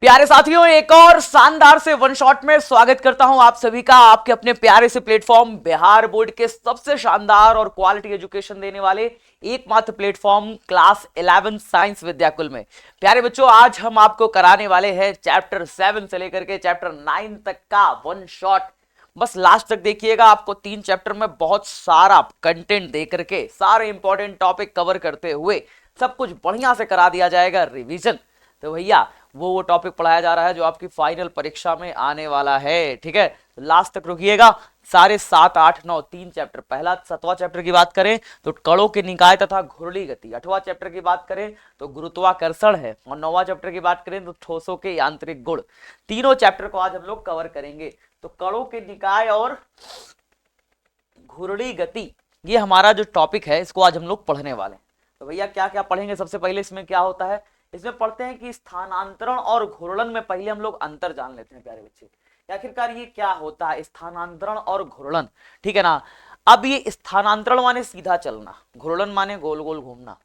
प्यारे साथियों, एक और शानदार से वन शॉट में स्वागत करता हूं आप सभी का आपके अपने प्यारे से प्लेटफॉर्म बिहार बोर्ड के सबसे शानदार और क्वालिटी एजुकेशन देने वाले एकमात्र प्लेटफॉर्म क्लास 11 साइंस विद्याकुल में। प्यारे बच्चों, आज हम आपको कराने वाले हैं चैप्टर 7 से लेकर के चैप्टर 9 तक का वन शॉट। बस लास्ट तक देखिएगा, आपको 3 चैप्टर में बहुत सारा कंटेंट दे करके सारे इंपॉर्टेंट टॉपिक कवर करते हुए सब कुछ बढ़िया से करा दिया जाएगा रिवीजन। तो भैया वो टॉपिक पढ़ाया जा रहा है जो आपकी फाइनल परीक्षा में आने वाला है। ठीक है, तो लास्ट तक रुकिएगा। सारे 7, 8, 9 3 चैप्टर, पहला 7वां चैप्टर की बात करें तो कणों के निकाय तथा घुरली गति, 8वां चैप्टर की बात करें तो गुरुत्वाकर्षण है, और 9वां चैप्टर की बात करें तो ठोसों के यांत्रिक गुण। तीनों चैप्टर को आज हम लोग कवर करेंगे। तो कणों के निकाय और घुरली गति, ये हमारा जो टॉपिक है, इसको आज हम लोग पढ़ने वाले हैं। तो भैया क्या क्या पढ़ेंगे? सबसे पहले इसमें क्या होता है, इसमें पढ़ते हैं कि स्थानांतरण और घूर्णन में पहले हम लोग अंतर जान लेते हैं प्यारे बच्चे। आखिरकार ये क्या होता है स्थानांतरण और घूर्णन, ठीक है ना। अब ये स्थानांतरण माने सीधा चलना, घूर्णन माने गोल गोल घूमना।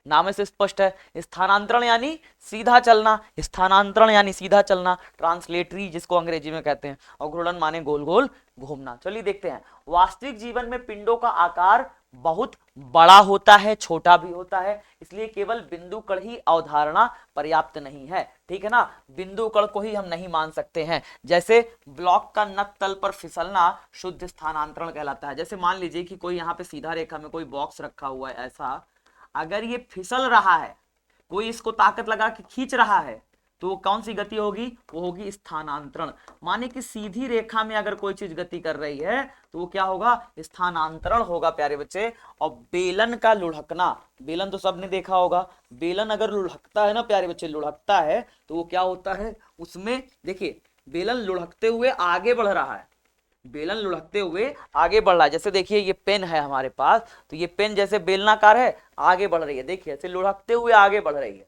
नाम से स्पष्ट है, स्थानांतरण यानी सीधा चलना, स्थानांतरण यानी सीधा चलना, ट्रांसलेटरी जिसको अंग्रेजी में कहते हैं, और घूर्णन माने गोल गोल घूमना। चलिए देखते हैं। वास्तविक जीवन में पिंडों का आकार बहुत बड़ा होता है, छोटा भी होता है, इसलिए केवल बिंदु कण ही अवधारणा पर्याप्त नहीं है। ठीक है ना, बिंदु कण को ही हम नहीं मान सकते हैं। जैसे ब्लॉक का नत तल पर फिसलना शुद्ध स्थानांतरण कहलाता है। जैसे मान लीजिए कि कोई यहाँ पे सीधा रेखा में कोई बॉक्स रखा हुआ है, ऐसा अगर ये फिसल रहा है, कोई इसको ताकत लगा के खींच रहा है, तो वो कौन सी गति होगी? वो होगी स्थानांतरण। माने कि सीधी रेखा में अगर कोई चीज गति कर रही है तो वो क्या होगा? स्थानांतरण होगा प्यारे बच्चे। और बेलन का लुढ़कना, बेलन तो सबने देखा होगा, बेलन अगर लुढ़कता है ना प्यारे बच्चे, लुढ़कता है तो वो क्या होता है? उसमें देखिए, बेलन लुढ़कते हुए आगे बढ़ रहा है, बेलन लुढ़कते हुए आगे बढ़ रहा है। जैसे देखिए ये पेन है हमारे पास, तो ये पेन जैसे बेलनाकार है, आगे बढ़ रही है, देखिए ऐसे लुढ़कते हुए आगे बढ़ रही है।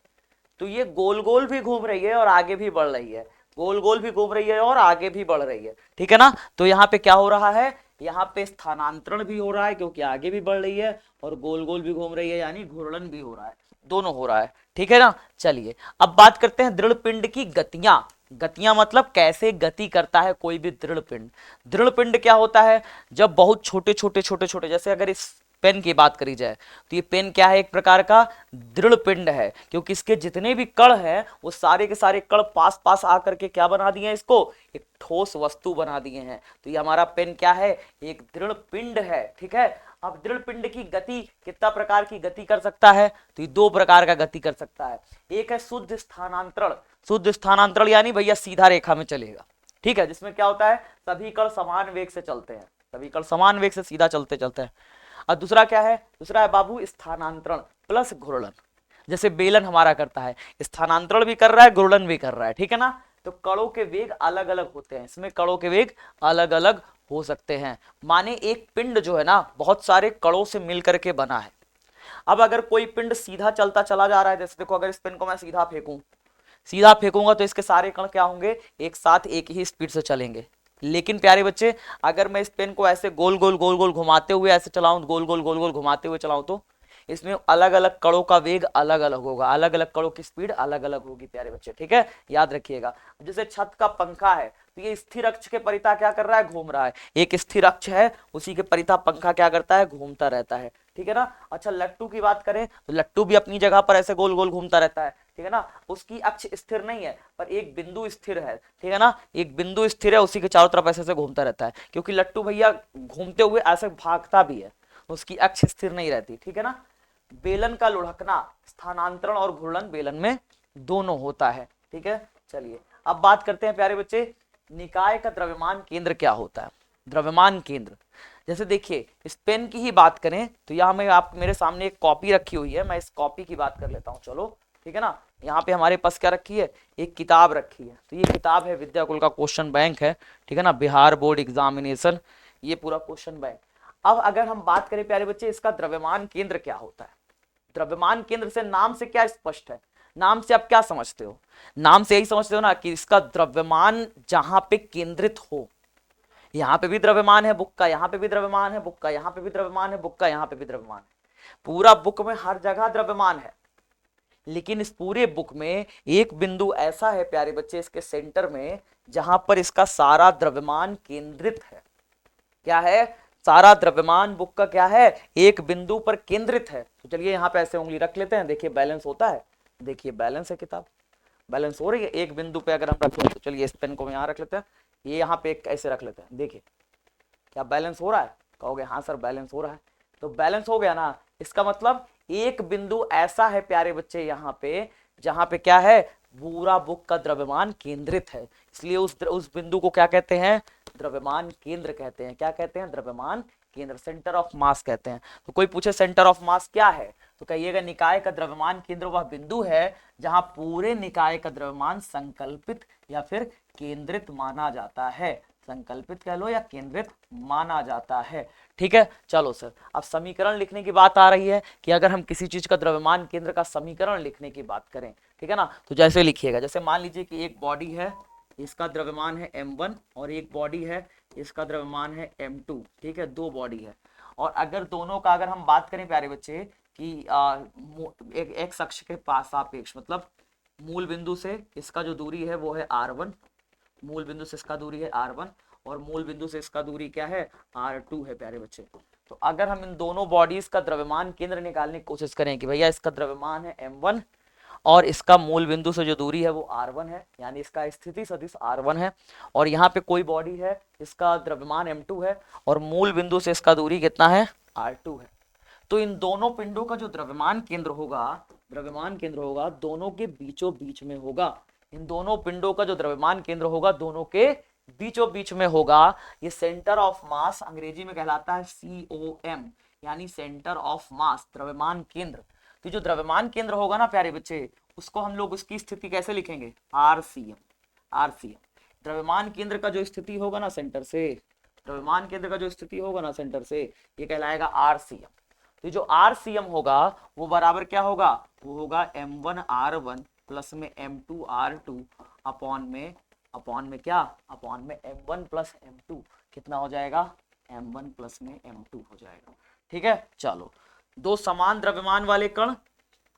तो ये गोल गोल भी घूम रही है और आगे भी बढ़ रही है, गोल गोल भी घूम रही है और आगे भी बढ़ रही है। ठीक है ना। तो यहाँ पे क्या हो रहा है? यहाँ पे स्थानांतरण भी हो रहा है क्योंकि आगे भी बढ़ रही है, और गोल गोल भी घूम रही है यानी घूर्णन भी हो रहा है, दोनों हो रहा है। ठीक है ना। चलिए अब बात करते हैं दृढ़ पिंड की गतियां। गतियां मतलब कैसे गति करता है कोई भी दृढ़ पिंड। दृढ़ पिंड क्या होता है? जब बहुत छोटे छोटे छोटे छोटे, जैसे अगर इस पेन की बात करी जाए तो ये पेन क्या है? एक प्रकार का दृढ़ पिंड है, क्योंकि इसके जितने भी कण हैं वो सारे के सारे कण पास पास आकर के क्या बना दिए हैं? इसको एक ठोस वस्तु बना दिए हैं। तो ये हमारा पेन क्या है? एक दृढ़ पिंड है। ठीक है। अब दृढ़ पिंड की गति कितना प्रकार की गति कर सकता है? तो ये 2 प्रकार का गति कर सकता है। एक है शुद्ध स्थानांतरण। शुद्ध स्थानांतरण यानी भैया सीधा रेखा में चलेगा। ठीक है, जिसमें क्या होता है? सभी कण समान वेग से चलते हैं, सभी कण समान वेग से सीधा चलते चलते हैं। और दूसरा क्या है? दूसरा है बाबू स्थानांतरण प्लस घूर्णन। जैसे बेलन हमारा करता है, स्थानांतरण भी कर रहा है, घूर्णन भी कर रहा है। ठीक है ना। तो कणों के वेग अलग अलग होते हैं, इसमें कणों के वेग अलग अलग हो सकते हैं। माने एक पिंड जो है ना, बहुत सारे कणों से मिलकर के बना है। अब अगर कोई पिंड सीधा चलता चला जा रहा है, जैसे देखो अगर इस पेन को मैं सीधा फेंकूं, सीधा फेंकूंगा तो इसके सारे कण क्या होंगे? एक साथ एक ही स्पीड से चलेंगे। लेकिन प्यारे बच्चे, अगर मैं इस पेन को ऐसे गोल गोल गोल गोल घुमाते हुए ऐसे चलाऊं, गोल गोल गोल गोल घुमाते हुए चलाऊं, तो इसमें अलग अलग कणों का वेग अलग अलग होगा, अलग अलग कणों की स्पीड अलग अलग होगी प्यारे बच्चे। ठीक है, याद रखिएगा। जैसे छत का पंखा है, तो ये स्थिर अक्ष के परिता क्या कर रहा है? घूम रहा है। एक स्थिर अक्ष है, उसी के परिता पंखा क्या करता है? घूमता रहता है। ठीक है ना। अच्छा, लट्टू की बात करें तो लट्टू भी अपनी जगह पर ऐसे गोल गोल घूमता रहता है। ठीक है ना। उसकी अक्ष स्थिर नहीं है, पर एक बिंदु स्थिर है। ठीक है ना, एक बिंदु स्थिर है, उसी के चारों तरफ ऐसे घूमता रहता है, क्योंकि लट्टू भैया घूमते हुए ऐसे भागता भी है, उसकी अक्ष स्थिर नहीं रहती। ठीक है ना। बेलन का लुढ़कना, स्थानांतरण और घूर्णन बेलन में दोनों होता है। ठीक है। चलिए अब बात करते हैं प्यारे बच्चे, निकाय का द्रव्यमान केंद्र क्या होता है? द्रव्यमान केंद्र, जैसे देखिए इस पेन की ही बात करें तो यहाँ में आप मेरे सामने एक कॉपी रखी हुई है, मैं इस कॉपी की बात कर लेता हूँ। चलो ठीक है ना। यहाँ पे हमारे पास क्या रखी है? एक किताब रखी है। तो ये किताब है विद्याकुल का क्वेश्चन बैंक है। ठीक है ना, बिहार बोर्ड एग्जामिनेशन, ये पूरा क्वेश्चन बैंक। अब अगर हम बात करें प्यारे बच्चे, इसका द्रव्यमान केंद्र क्या होता है? द्रव्यमान केंद्र से नाम से क्या स्पष्ट है? नाम से आप क्या समझते हो? नाम से यही समझते हो ना कि इसका द्रव्यमान जहां पे केंद्रित हो। यहाँ पे भी द्रव्यमान है बुक का, यहाँ पे भी द्रव्यमान है बुक का, यहाँ पे भी द्रव्यमान है बुक का, यहाँ पे भी द्रव्यमान है। पूरा बुक में हर जगह द्रव्यमान है। लेकिन इस पूरे बुक में एक बिंदु ऐसा है प्यारे बच्चे इसके सेंटर में जहां पर इसका सारा द्रव्यमान केंद्रित है। क्या है? सारा द्रव्यमान बुक का क्या है? एक बिंदु पर केंद्रित है। तो चलिए यहाँ पे ऐसे उंगली रख लेते हैं, देखिए बैलेंस होता है, देखिए बैलेंस है, किताब बैलेंस हो रही है एक बिंदु पे अगर हम रखें। तो चलिए इस पेन को यहाँ रख लेते हैं, ये यहाँ पे ऐसे रख लेते हैं, देखिए क्या बैलेंस हो रहा है? कहोगे हाँ सर बैलेंस हो रहा है। तो बैलेंस हो गया ना, इसका मतलब एक बिंदु ऐसा है प्यारे बच्चे यहाँ पे जहां पे क्या है, पूरा बुक का द्रव्यमान केंद्रित है, इसलिए उस बिंदु को क्या कहते हैं? द्रव्यमान केंद्र कहते हैं। क्या कहते हैं? द्रव्यमान केंद्र, सेंटर ऑफ मास कहते हैं। तो कोई पूछे सेंटर ऑफ मास क्या है, तो कहिएगा निकाय का द्रव्यमान केंद्र वह बिंदु है जहां पूरे निकाय का द्रव्यमान संकल्पित या फिर केंद्रित माना जाता है। संकल्पित कह लो या केंद्रित माना जाता है। ठीक है, चलो सर अब समीकरण लिखने की बात आ रही है कि अगर हम किसी चीज का द्रव्यमान केंद्र का समीकरण लिखने की बात करें, ठीक है ना, तो जैसे लिखिएगा, जैसे मान लीजिए कि एक बॉडी है, इसका द्रव्यमान है m1 और एक बॉडी है, इसका द्रव्यमान है m2। ठीक है, दो बॉडी है, और अगर दोनों का अगर हम बात करें प्यारे बच्चे कि एक एक्स अक्ष के पास सापेक्ष, मतलब मूल बिंदु से इसका जो दूरी है वो है r1, मूल बिंदु से इसका दूरी है r1 और मूल बिंदु से इसका दूरी क्या है? r2 है प्यारे बच्चे। तो अगर हम इन दोनों बॉडीज का द्रव्यमान केंद्र निकालने की कोशिश करें कि भैया इसका द्रव्यमान है m1 और इसका मूल बिंदु से जो दूरी है वो r1 है, यानी इसका स्थिति सदिश r1 है, और यहाँ पे कोई बॉडी है इसका द्रव्यमान m2 है और मूल बिंदु से इसका दूरी कितना है? r2 है। तो इन दोनों पिंडों का जो द्रव्यमान केंद्र होगा, द्रव्यमान केंद्र होगा दोनों के बीचों बीच में होगा। इन दोनों पिंडों का जो द्रव्यमान केंद्र होगा दोनों के बीचों बीच में होगा। ये सेंटर ऑफ मास अंग्रेजी में कहलाता है COM, यानी सेंटर ऑफ मास, द्रव्यमान केंद्र। तो जो द्रव्यमान केंद्र होगा ना प्यारे बच्चे, उसको हम लोग उसकी स्थिति कैसे लिखेंगे? RCM। द्रव्यमान केंद्र का जो स्थिति होगा ना सेंटर से, द्रव्यमान केंद्र का जो स्थिति होगा ना सेंटर से, ये कहलाएगा RCM। तो जो RCM होगा वो बराबर क्या होगा? वो होगा m1r1 प्लस में m2r2 अपॉन में क्या? अपॉन में m1 प्लस m2। कितना हो जाएगा? m1 प्लस में m2 हो जाएगा। ठीक है, चलो दो समान द्रव्यमान वाले कण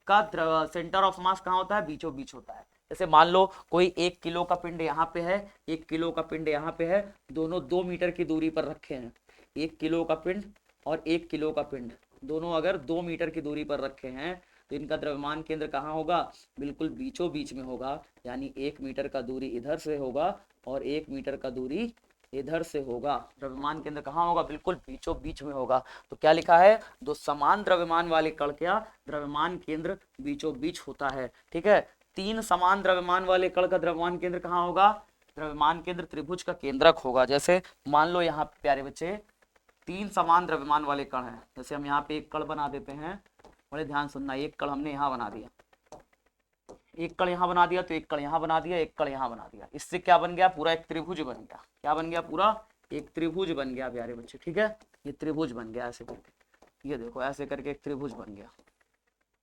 का सेंटर ऑफ मास कहाँ होता है? बीचों बीच होता है। जैसे मान लो कोई 1 किलो का पिंड यहाँ पे है, 1 किलो का पिंड यहाँ पे है, दोनों 2 मीटर की दूरी पर रखे हैं। 1 किलो का पिंड और 1 किलो का पिंड दोनों अगर 2 मीटर की दूरी पर रखे हैं तो इनका द्रव्यमान केंद्र कहाँ होगा? बिल्कुल बीचों बीच में होगा, यानी 1 मीटर का दूरी इधर से होगा और 1 मीटर का दूरी इधर से होगा। द्रव्यमान केंद्र कहाँ होगा? बिल्कुल बीचों बीच में होगा। तो क्या लिखा है? दो समान द्रव्यमान वाले कण का द्रव्यमान केंद्र बीचों बीच होता है। ठीक है, तीन समान द्रव्यमान वाले कण का द्रव्यमान केंद्र कहाँ होगा? द्रव्यमान केंद्र त्रिभुज का केंद्रक होगा। जैसे मान लो यहाँ प्यारे बच्चे तीन समान द्रव्यमान वाले कण हैं, जैसे हम यहाँ पे एक कण बना देते हैं, बड़े ध्यान सुनना, एक कण हमने यहाँ बना दिया, एक कण यहाँ बना दिया, तो एक कण यहाँ बना दिया, एक कण यहाँ बना दिया, इससे क्या बन गया? पूरा एक त्रिभुज बन गया। क्या बन गया? पूरा एक त्रिभुज बन गया प्यारे बच्चे। ठीक है, ये त्रिभुज बन गया ऐसे करके, ये देखो ऐसे करके एक त्रिभुज बन गया।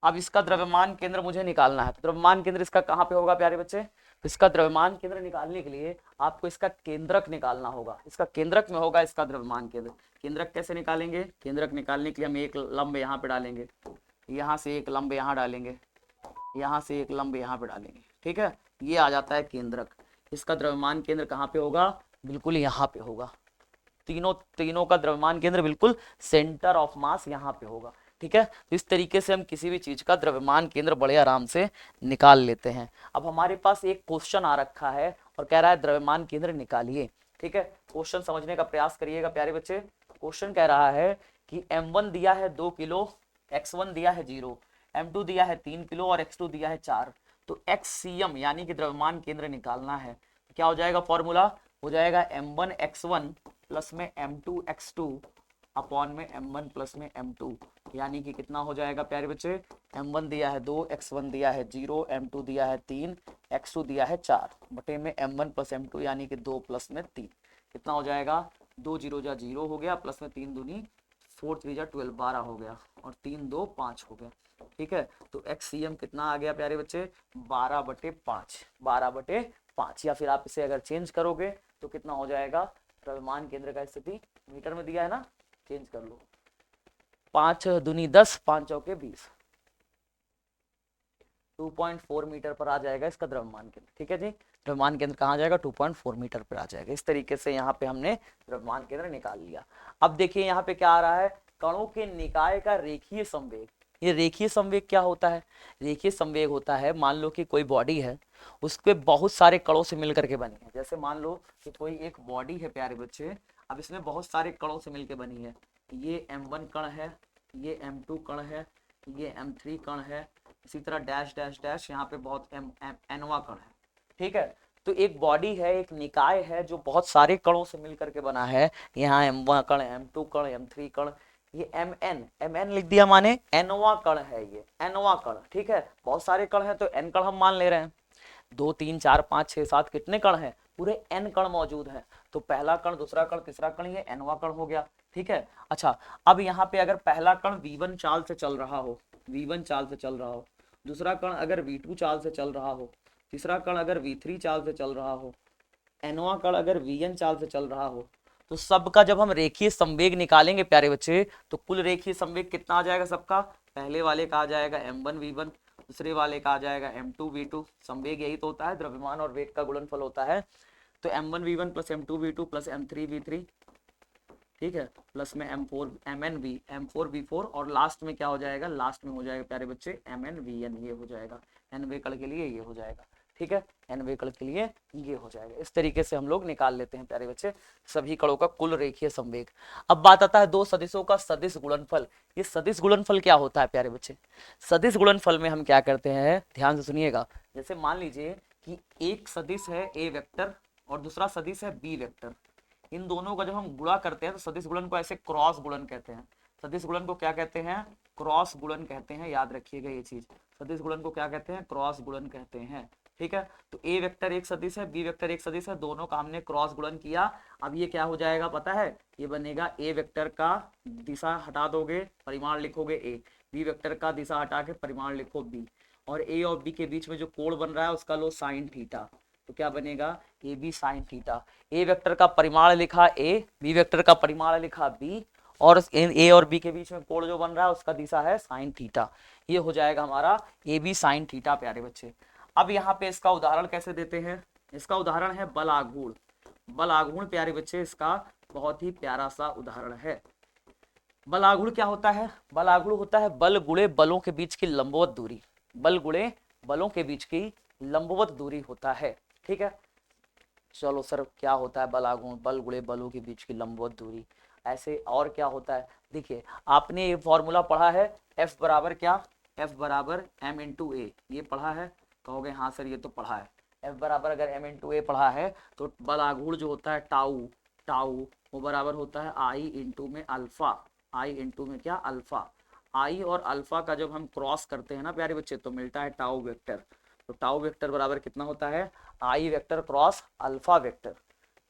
अब इसका द्रव्यमान केंद्र मुझे निकालना है, तो द्रव्यमान केंद्र इसका कहाँ पे होगा प्यारे बच्चे? तो इसका द्रव्यमान केंद्र निकालने के लिए आपको इसका केंद्रक निकालना होगा। इसका केंद्रक में होगा इसका द्रव्यमान केंद्र। केंद्रक कैसे निकालेंगे? केंद्रक निकालने के लिए हम एक लंब यहाँ पे डालेंगे, यहाँ से एक लंब यहाँ डालेंगे, यहाँ से एक लंब यहाँ पे डालेंगे। ठीक है, ये आ जाता है केंद्रक। इसका द्रव्यमान केंद्र कहाँ पे होगा? बिल्कुल यहाँ पे होगा। तीनों का द्रव्यमान केंद्र बिल्कुल सेंटर ऑफ मास यहाँ पे होगा। ठीक है, तो इस तरीके से हम किसी भी चीज का द्रव्यमान केंद्र बड़े आराम से निकाल लेते हैं। अब हमारे पास एक क्वेश्चन आ रखा है और कह रहा है द्रव्यमान केंद्र निकालिए। ठीक है, क्वेश्चन समझने का प्रयास करिएगा प्यारे बच्चे। क्वेश्चन कह रहा है कि m1 दिया है 2 किलो, x1 दिया है 0, m2 दिया है 3 किलो और x2 दिया है 4। तो XCM यानी कि द्रव्यमान केंद्र निकालना है। क्या हो जाएगा? फॉर्मूला हो जाएगा m1 x1 प्लस में m2 x2 अपॉन में m1 प्लस में m2, यानी कि कितना हो जाएगा प्यारे बच्चे? m1 दिया है 2, x1 दिया है 0, m2 दिया है 3, x2 दिया है 4 बटे में m1 प्लस m2 यानी कि 2 प्लस में 3। कितना हो जाएगा? 2 0 जा 0 हो गया, प्लस में 3 दूनी 4 3 जा 12 12 हो गया, और 3 2 5 हो गया। ठीक है, तो XCM कितना आ गया प्यारे बच्चे? 12/5, 12/5। या फिर आप इसे अगर चेंज करोगे तो कितना हो जाएगा? द्रव्यमान केंद्र का स्थिति मीटर में दिया है ना, चेंज कर लो, 5 दूनी 10, 5 चौके 20। 2.4 मीटर पर आ जाएगा इसका द्रव्यमान केंद्र। ठीक है जी, द्रव्यमान केंद्र कहाँ जाएगा, 2.4 मीटर पर आ जाएगा। इस तरीके से यहाँ पे हमने द्रव्यमान केंद्र निकाल लिया। अब देखिए यहाँ पे क्या आ रहा है, कणों के निकाय का रेखीय संवेग। ये रेखीय संवेग क्या होता है, रेखीय संवेग होता है, मान लो कि कोई बॉडी है, उसके बहुत सारे कणों से मिलकर के बनी है। जैसे मान लो कि कोई एक बॉडी है प्यारे बच्चे, अब इसमें बहुत सारे कणों से मिलकर बनी है। ये M1 कण है, ये M2 कण है, ये M3 कण है, इसी तरह डैश डैश डैश यहाँ पे बहुत Nवा कण है। ठीक है, तो एक बॉडी है, एक निकाय है जो बहुत सारे कणों से मिलकर के बना है। यहाँ M1 कण, M2 कण, M3 कण, ये Mn लिख दिया, माने Nवा कण है, ये Nवा कण। ठीक है, बहुत सारे कण हैं तो N कण हम मान ले रहे हैं। 2 3 4 5 6 7 कितने कण हैं, पूरे N कण मौजूद हैं। तो पहला कण, दूसरा कण, तीसरा कण, ये Nवा कण हो गया। ठीक है, अच्छा अब यहाँ पे अगर पहला कण V1 चाल से चल रहा हो, V1 चाल से चल रहा हो, दूसरा कण अगर V2 चाल से चल रहा हो, तीसरा कण अगर V3 चाल से चल रहा हो, Nवा कण अगर Vn चाल से चल रहा हो, तो सबका जब हम रेखीय संवेग निकालेंगे प्यारे बच्चे, तो कुल रेखीय संवेग कितना आ जाएगा सबका, पहले वाले का आ जाएगा M1 V1, दूसरे वाले का आ जाएगा M2 V2। संवेग यही तो होता है, द्रव्यमान और वेग का गुणनफल होता है। तो M1 V1 plus M2 V2 plus M3 V3, ठीक है, प्लस में M4 V4, और लास्ट में क्या हो जाएगा, लास्ट में हो जाएगा प्यारे बच्चे MN VN, ये हो जाएगा N वे कण के लिए, ये हो जाएगा। ठीक है, N वे कण के लिए ये हो जाएगा। इस तरीके से हम लोग निकाल लेते हैं प्यारे बच्चे सभी कणों का कुल रेखीय संवेग। अब बात आता है दो सदिशों का सदिश गुणनफल। ये सदिश गुणनफल क्या होता है प्यारे बच्चे, सदिश गुणनफल में हम क्या करते हैं, ध्यान से सुनिएगा। जैसे मान लीजिए कि एक सदिश है A वेक्टर और दूसरा सदिश है B वेक्टर, इन दोनों का जब हम गुणा करते हैं तो सदिश गुणन को ऐसे क्रॉस गुणन कहते हैं। सदिश गुणन को क्या कहते हैं, क्रॉस गुणन कहते हैं, याद रखिएगा ये चीज। सदिश गुणन को क्या कहते हैं, क्रॉस गुणन कहते हैं। ठीक है, तो ए वेक्टर एक सदिश है, बी वेक्टर एक सदिश है, दोनों का हमने क्रॉस गुणन किया। अब ये क्या हो जाएगा पता है, ये बनेगा ए वेक्टर का दिशा हटा दोगे, परिमाण लिखोगे ए, बी वेक्टर का दिशा हटा के परिमाण लिखो बी, और ए और बी के बीच में जो कोण बन रहा है उसका लो साइन थीटा। तो क्या बनेगा, A B sine theta. A vector का परिमाण लिखा ए, बी वेक्टर का परिमाण लिखा बी, और ए और बी के बीच में कोण जो बन रहा है उसका दिशा है साइन थीटा। ये हो जाएगा हमारा ए बी साइन थीटा प्यारे बच्चे। अब यहाँ पे इसका उदाहरण कैसे देते हैं, इसका उदाहरण है बल आघूर्ण। बल आघूर्ण प्यारे बच्चे इसका बहुत ही प्यारा सा उदाहरण है। बल आघूर्ण क्या होता है, बल आघूर्ण होता है बल गुणे बलों के बीच की लंबवत दूरी, बल गुणे बलों के बीच की लंबवत दूरी होता है। ठीक है, चलो सर क्या होता है बल आघूर्ण, बल गुणे बलों के बीच की लंबवत दूरी। ऐसे और क्या होता है, देखिए आपने ये फॉर्मूला पढ़ा है, F बराबर क्या, F बराबर M इंटू ए, ये पढ़ा है, कहोगे हाँ सर ये तो पढ़ा है। F बराबर अगर M इंटू ए पढ़ा है तो बल आघूर्ण जो होता है टाउ, टाउ वो बराबर होता है आई इंटू में अल्फा, आई इंटू में क्या अल्फा। आई और अल्फा का जब हम क्रॉस करते हैं ना प्यारे बच्चे तो मिलता है टाउ वेक्टर। तो टाउ वेक्टर बराबर कितना होता है, आई वेक्टर क्रॉस अल्फा वेक्टर।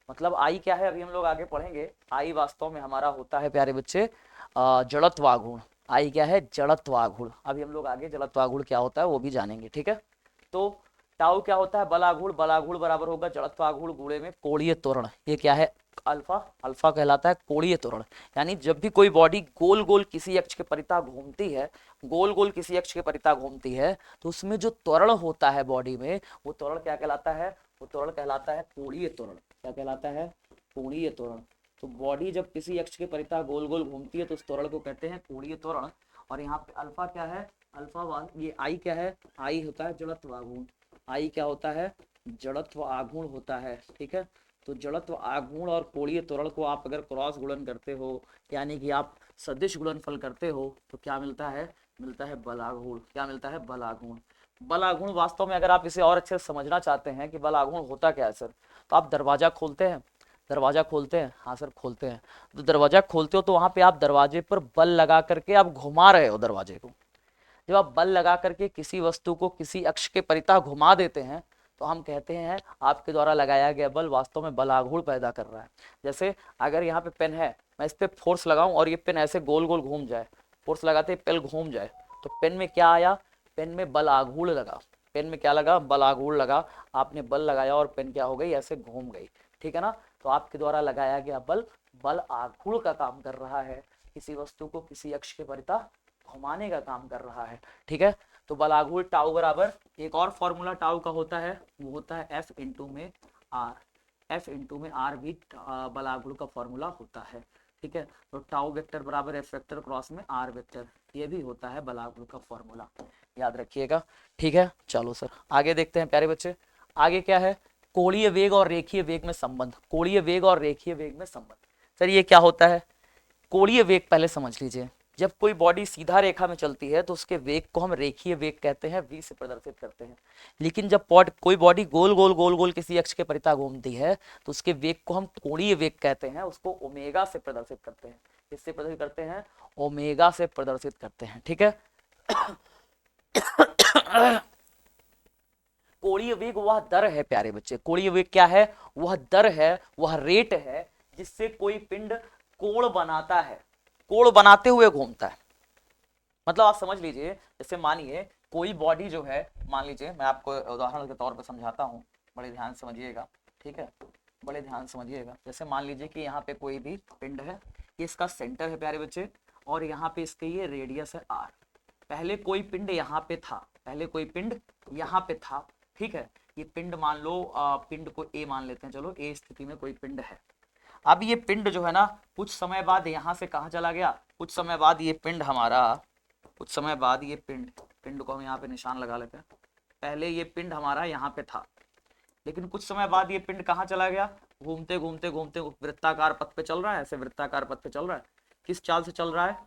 मतलब आई क्या है अभी हम लोग आगे पढ़ेंगे, आई वास्तव में हमारा होता है प्यारे बच्चे जड़त्वाघूर्ण। आई क्या है, जड़त्वाघूर्ण। अभी हम लोग आगे जड़त्वाघूर्ण क्या होता है वो भी जानेंगे। ठीक है, तो टाउ क्या होता है, बलाघूर्ण, बलाघूर्ण बराबर होगा जड़त्वाघूर्ण गुणे में कोणीय त्वरण। ये क्या है, अल्फा, अल्फा कहलाता है कोणीय त्वरण। यानी जब भी कोई बॉडी गोल गोल किसी अक्ष के परितः घूमती है, गोल गोल किसी अक्ष के परितः घूमती है, तो उसमें जो त्वरण होता है बॉडी में, वो त्वरण क्या कहलाता है, वो त्वरण कहलाता है कोणीय त्वरण। क्या कहलाता है, कोणीय त्वरण। तो बॉडी जब किसी अक्ष के परितः गोल गोल घूमती है तो उस त्वरण को कहते हैं कोणीय त्वरण। और यहाँ पे अल्फा क्या है, अल्फा ये आई क्या है, आई होता है जड़त्वाघूर्ण। आई क्या होता है, जड़त्व आघूर्ण होता है। ठीक है, तो जड़त्व आघूर्ण और कोणीय त्वरण को आप अगर क्रॉस गुणन करते हो, यानी कि आप सदिश गुणनफल करते हो, तो क्या मिलता है, मिलता है बलाघूर्ण। क्या मिलता है, बलाघूर्ण। बलाघूर्ण वास्तव में अगर आप इसे और अच्छे से समझना चाहते हैं कि बलाघूर्ण होता क्या है सर, तो आप दरवाजा खोलते हैं, दरवाजा खोलते हैं, हाँ सर खोलते हैं, तो दरवाजा खोलते हो तो वहां पे आप दरवाजे पर बल लगा करके आप घुमा रहे हो दरवाजे को। जब आप बल लगा करके किसी वस्तु को किसी अक्ष के परितः घुमा देते हैं तो हम कहते हैं आपके द्वारा लगाया गया बल वास्तव में बलाघूर्ण पैदा कर रहा है। जैसे अगर यहाँ पे पेन है, मैं इस पे फोर्स लगाऊं और ये पेन ऐसे गोल गोल घूम जाए, फोर्स लगाते ही पेन घूम जाए, तो पेन में क्या आया, पेन में बलाघूर्ण लगा। पेन में क्या लगा, बलाघूर्ण लगा। आपने बल लगाया और पेन क्या हो गई, ऐसे घूम गई। ठीक है ना, तो आपके द्वारा लगाया गया बल बल आघूर्ण का काम कर रहा है, किसी वस्तु को किसी अक्ष के परितः घुमाने का काम कर रहा है। ठीक है, तो बलाघूर टाउ बराबर एक और फॉर्मूला टाउ का होता है, वो होता है एफ इंटू में आर। एफ इंटू में आर भी बलाघूर का फॉर्मूला होता है, ठीक है। तो टाउ वेक्टर बराबर एफ वेक्टर क्रॉस में आर वेक्टर, ये भी होता है बलाघूर का फॉर्मूला, याद रखिएगा, ठीक है। चलो सर आगे देखते हैं प्यारे बच्चे, आगे क्या है, कोणीय वेग और रेखीय वेग में संबंध। कोणीय वेग और रेखीय वेग में संबंध, सर ये क्या होता है? कोणीय वेग पहले समझ लीजिए, जब कोई बॉडी सीधा रेखा में चलती है तो उसके वेग को हम रेखीय वेग कहते हैं, v से प्रदर्शित करते हैं। लेकिन जब कोई बॉडी गोल गोल गोल गोल किसी अक्ष के परिता घूमती है तो उसके वेग को हम कोणीय वेग कहते हैं, उसको ओमेगा से प्रदर्शित करते हैं। किससे प्रदर्शित करते हैं? ओमेगा से प्रदर्शित करते हैं, ठीक है। कोणीय वेग वह दर है प्यारे बच्चे, कोणीय वेग क्या है? वह दर है, वह रेट है जिससे कोई पिंड कोण बनाता है, कोण बनाते हुए घूमता है। मतलब आप समझ लीजिए, जैसे मानिए कोई बॉडी जो है, मान लीजिए मैं आपको उदाहरण के तौर पर समझाता हूँ, बड़े ध्यान समझिएगा, ठीक है, बड़े ध्यान समझिएगा। जैसे मान लीजिए कि यहाँ पे कोई भी पिंड है, ये इसका सेंटर है प्यारे बच्चे, और यहाँ पे इसके ये रेडियस है आर। पहले कोई पिंड यहाँ पे था, पहले कोई पिंड यहाँ पे था, ठीक है। ये पिंड मान लो, पिंड को ए मान लेते हैं, चलो ए स्थिति में कोई पिंड है। अब ये पिंड जो है ना, कुछ समय बाद यहाँ से कहाँ चला गया? कुछ समय बाद ये पिंड हमारा, कुछ समय बाद ये पिंड को हम यहाँ पे निशान लगा लेते हैं। पहले ये पिंड हमारा यहाँ पे था, लेकिन कुछ समय बाद ये पिंड कहाँ चला गया? घूमते घूमते घूमते वृत्ताकार पथ पे चल रहा है, ऐसे वृत्ताकार पथ पे चल रहा है। किस चाल से चल रहा है?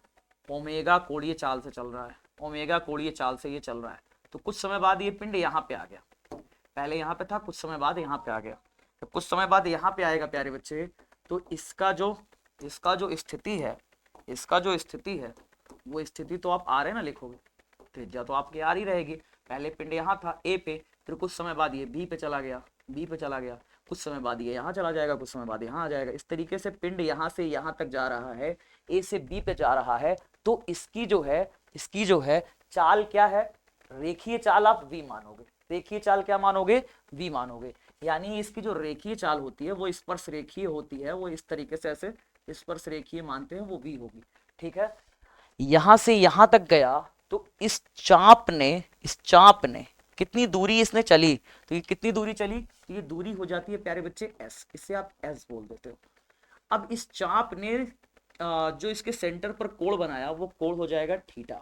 ओमेगा कोणीय चाल से चल रहा है, ओमेगा कोणीय चाल से ये चल रहा है। तो कुछ समय बाद ये पिंड यहाँ पे आ गया, पहले यहाँ पे था, कुछ समय बाद यहाँ पे आ गया। तो कुछ समय बाद यहाँ पे आएगा प्यारे बच्चे, तो इसका जो स्थिति है, इसका जो स्थिति है, वो स्थिति तो आप आ रहे ना लिखोगे, त्रिज्या तो आपकी आ रही रहेगी। पहले पिंड यहाँ था ए पे, फिर कुछ समय बाद ये बी पे चला गया, बी पे चला गया, कुछ समय बाद ये यहाँ चला जाएगा, कुछ समय बाद यहाँ आ जाएगा। इस तरीके से पिंड यहाँ से यहाँ तक जा रहा है, ए से बी पे जा रहा है। तो इसकी जो है चाल क्या है? रेखीय चाल आप वी मानोगे, रेखीय चाल क्या मानोगे? वी मानोगे। यानी इसकी जो रेखीय चाल होती है वो स्पर्श रेखीय होती है, वो इस तरीके से ऐसे स्पर्श रेखीय मानते हैं, वो वी होगी, ठीक है। यहां से यहां तक गया, तो इस चाप ने कितनी दूरी इसने चली? तो ये कितनी दूरी चली? तो ये दूरी हो जाती है प्यारे बच्चे एस, इससे आप एस बोल देते हो। अब इस चाप ने जो इसके सेंटर पर कोण बनाया, वो कोण हो जाएगा थीटा।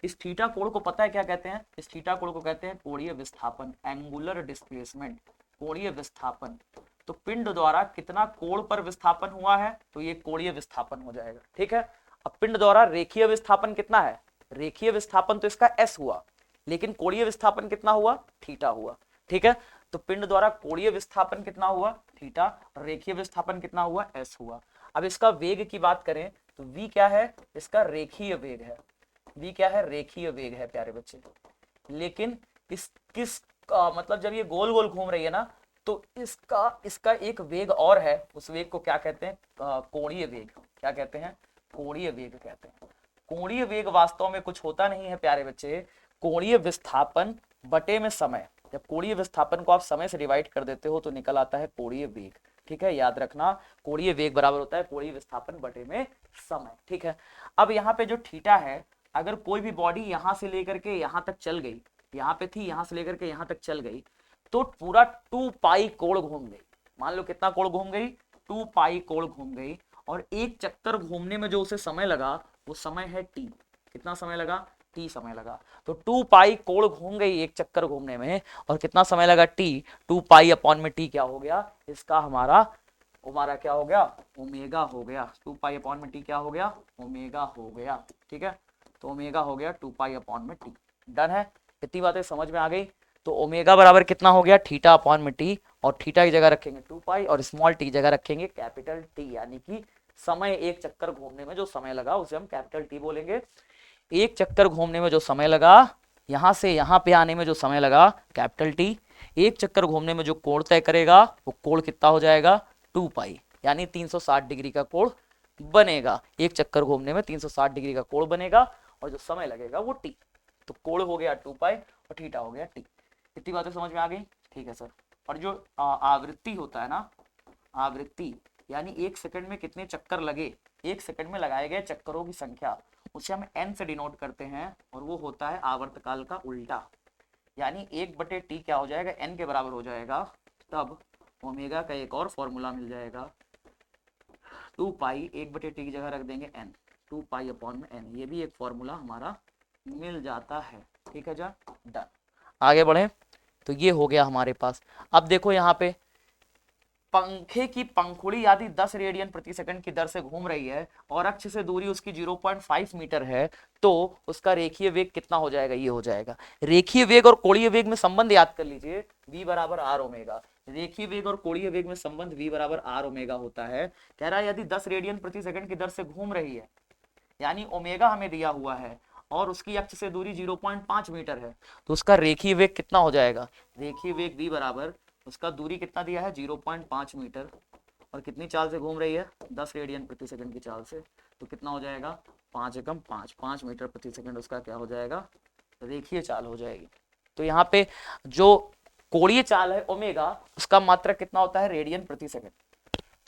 इस थीटा कोण को पता है क्या कहते हैं? इस थीटा कोण को कहते हैं कोणीय विस्थापन, एंगुलर डिस्प्लेसमेंट, कोणीय विस्थापन। तो पिंड द्वारा कितना कोण पर विस्थापन हुआ है? तो ये कोणीय विस्थापन हो जाएगा, ठीक है। अब पिंड द्वारा रेखीय विस्थापन कितना है? रेखीय विस्थापन तो इसका एस हुआ, लेकिन कोणीय विस्थापन कितना हुआ? थीटा हुआ, ठीक है। तो पिंड द्वारा कोणीय विस्थापन कितना हुआ? थीटा। रेखीय विस्थापन कितना हुआ? एस हुआ। अब इसका वेग की बात करें तो v क्या है? इसका रेखीय वेग है, v क्या है? रेखीय वेग है प्यारे बच्चे। लेकिन मतलब जब ये गोल गोल घूम रही है ना, तो इसका एक वेग और है, उस वेग को क्या कहते हैं? कोणीय वेग। क्या कहते हैं? कोणीय वेग कहते हैं। कोणीय वेग वास्तव में कुछ होता नहीं है प्यारे बच्चे, कोणीय विस्थापन बटे में समय। जब कोणीय विस्थापन को आप समय से डिवाइड कर देते हो तो निकल आता है कोणीय वेग, ठीक है। याद रखना, कोणीय वेग बराबर होता है कोणीय विस्थापन बटे में समय, ठीक है। अब यहाँ पे जो थीटा है, अगर कोई भी बॉडी यहाँ से लेकर के यहाँ तक चल गई, यहाँ पे थी, यहाँ से लेकर के यहाँ तक चल गई, तो पूरा 2 पाई कोण घूम गई। मान लो कितना कोण घूम गई? 2 पाई कोण घूम गई। और एक चक्कर घूमने में जो उसे समय लगा, वो समय है टी। कितना समय लगा? टी समय लगा। तो 2 पाई कोण घूम गई एक चक्कर घूमने में, और कितना समय लगा? टी। 2 पाई अपॉन में टी क्या हो गया? इसका हमारा क्या हो गया? ओमेगा हो गया। 2 पाई अपॉन में टी क्या हो गया? ओमेगा हो गया, ठीक है। तो ओमेगा हो गया 2 पाई अपॉन में टी। डन है? इतनी बातें समझ में आ गई। तो ओमेगा बराबर कितना हो गया? थीटा अपॉन में टी, और थीटा की जगह रखेंगे 2 पाई और स्मॉल टी जगह रखेंगे कैपिटल टी, यानी कि समय, एक चक्कर घूमने में जो समय लगा उसे हम कैपिटल टी बोलेंगे। एक चक्कर घूमने में जो समय लगा, यहां से यहां पे आने में जो समय लगा, कैपिटल टी। एक चक्कर घूमने में जो कोण तय करेगा, वो कोण कितना हो जाएगा? 2 पाई, यानी 360 डिग्री का कोण बनेगा। एक चक्कर घूमने में 360 डिग्री का कोण बनेगा, और जो समय लगेगा वो टी। तो कोण हो गया 2 पाई और थीटा हो गया टी। इतनी बातें समझ में आ गई? ठीक है सर। और जो आवृत्ति होता है ना, आवृत्ति यानी 1 सेकंड में कितने चक्कर लगे, 1 सेकंड में लगाए गए चक्करों की संख्या, उसे हम n से डिनोट करते हैं और वो होता है आवर्तकाल का उल्टा, यानी 1/t क्या हो जाएगा, n के बराबर हो जाएगा। तब ओमेगा का एक और फॉर्मूला मिल जाएगा, 2 पाई 1/t की जगह रख देंगे n, 2 पाई अपॉन में n, ये भी एक फॉर्मूला हमारा मिल जाता है। ठीक है जा, डन। आगे बढ़े तो ये हो गया हमारे पास। अब देखो यहाँ पे पंखे की पंखुड़ी यदि 10 रेडियन प्रति सेकंड की दर से घूम रही है और अक्ष से दूरी उसकी 0.5 मीटर है, तो उसका रेखीय वेग कितना हो जाएगा, ये हो जाएगा। रेखीय वेग और कोणीय वेग में संबंध याद कर लीजिए, v बराबर आर ओमेगा। रेखीय वेग और कोणीय वेग में संबंध v बराबर आर ओमेगा होता है। कह रहा है यदि 10 रेडियन प्रति सेकंड की दर से घूम रही है, यानी ओमेगा हमें दिया हुआ है और उसकी अक्ष से दूरी 0.5 मीटर है, तो उसका रेखीय वेग कितना हो जाएगा। रेखीय वेग v बराबर, उसका दूरी कितना दिया है 0.5 मीटर, और कितनी चाल से घूम रही है 10 रेडियन प्रति सेकंड की चाल से, तो कितना हो जाएगा 5 एकम 5 मीटर प्रति सेकंड उसका क्या हो जाएगा, रेखीय चाल हो जाएगी। तो यहाँ पे जो कोणीय चाल है ओमेगा, उसका मात्रक कितना होता है, रेडियन प्रति सेकंड।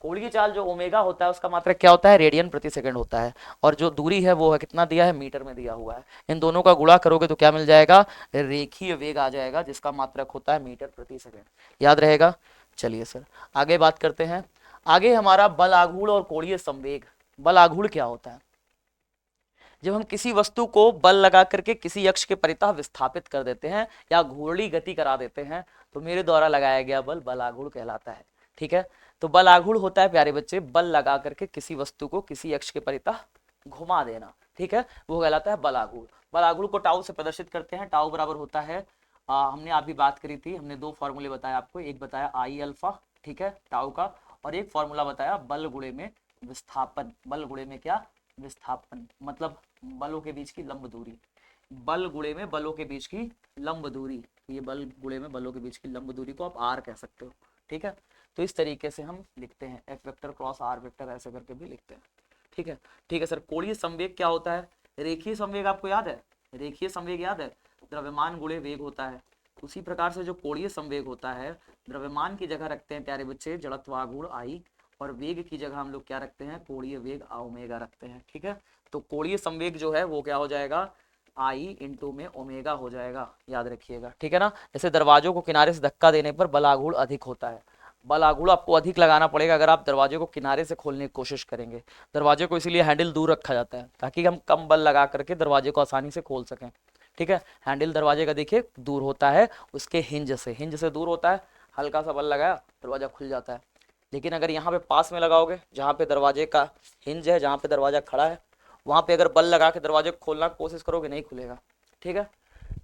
कोणीय चाल जो ओमेगा होता है उसका मात्रक क्या होता है, रेडियन प्रति सेकंड होता है, और जो दूरी है वो है कितना दिया है, मीटर में दिया हुआ है। इन दोनों का गुणा करोगे तो क्या मिल जाएगा, रेखीय वेग आ जाएगा, जिसका मात्रक होता है मीटर प्रति सेकंड। याद रहेगा। चलिए सर आगे बात करते हैं। आगे हमारा बल आघूर्ण और कोणीय संवेग। बल आघूर्ण क्या होता है, जब हम किसी वस्तु को बल लगा करके किसी अक्ष के परितः विस्थापित कर देते हैं या घूर्णी गति करा देते हैं, तो मेरे द्वारा लगाया गया बल बल आघूर्ण कहलाता है। ठीक है, तो बल आघूर्ण होता है प्यारे बच्चे, बल लगा करके किसी वस्तु को किसी अक्ष के परितः घुमा देना। ठीक है, वो कहलाता है बल आघूर्ण। बल आघूर्ण को टाउ से प्रदर्शित करते हैं। टाउ बराबर होता है, हमने अभी बात करी थी, हमने दो फॉर्मूले बताया आपको, एक बताया आई अल्फा, ठीक है, टाउ का, और एक फॉर्मूला बताया बल गुणे में विस्थापन। बल गुणे में क्या, विस्थापन, मतलब बलों के बीच की लंब दूरी। बल गुणे में बलों के बीच की लंब दूरी, ये बल गुणे में बलों के बीच की लंब दूरी को आप आर कह सकते हो। ठीक है, तो इस तरीके से हम लिखते हैं, F vector cross R vector ऐसे करके भी लिखते हैं। ठीक है, ठीक है सर। कोणीय संवेग क्या होता है, रेखीय संवेग आपको याद है, रेखीय संवेग याद है, द्रव्यमान गुणे वेग होता है। उसी प्रकार से जो कोणीय संवेग होता है, द्रव्यमान की जगह रखते हैं प्यारे बच्चे जड़त्वागुण आई, और वेग की जगह हम लोग क्या रखते हैं, कोणीय वेग ओमेगा रखते हैं। ठीक है, तो कोणीय संवेग जो है वो क्या हो जाएगा, आई इंटू में ओमेगा हो जाएगा, याद रखिएगा। ठीक है ना, जैसे दरवाजों को किनारे से धक्का देने पर बल आघूर्ण अधिक होता है। बल आघूर्ण आपको अधिक लगाना पड़ेगा अगर आप दरवाजे को किनारे से खोलने की कोशिश करेंगे। दरवाजे को इसीलिए हैंडल दूर रखा जाता है ताकि हम कम बल लगा करके दरवाजे को आसानी से खोल सकें। ठीक है, हैंडल दरवाजे का देखिए दूर होता है उसके हिंज से दूर होता है, हल्का सा बल लगाया दरवाजा खुल जाता है। लेकिन अगर यहाँ पे पास में लगाओगे, जहाँ पे दरवाजे का हिंज है, जहाँ पे दरवाजा खड़ा है, वहाँ पे अगर बल लगा के दरवाजे को खोलना की कोशिश करोगे नहीं खुलेगा। ठीक है,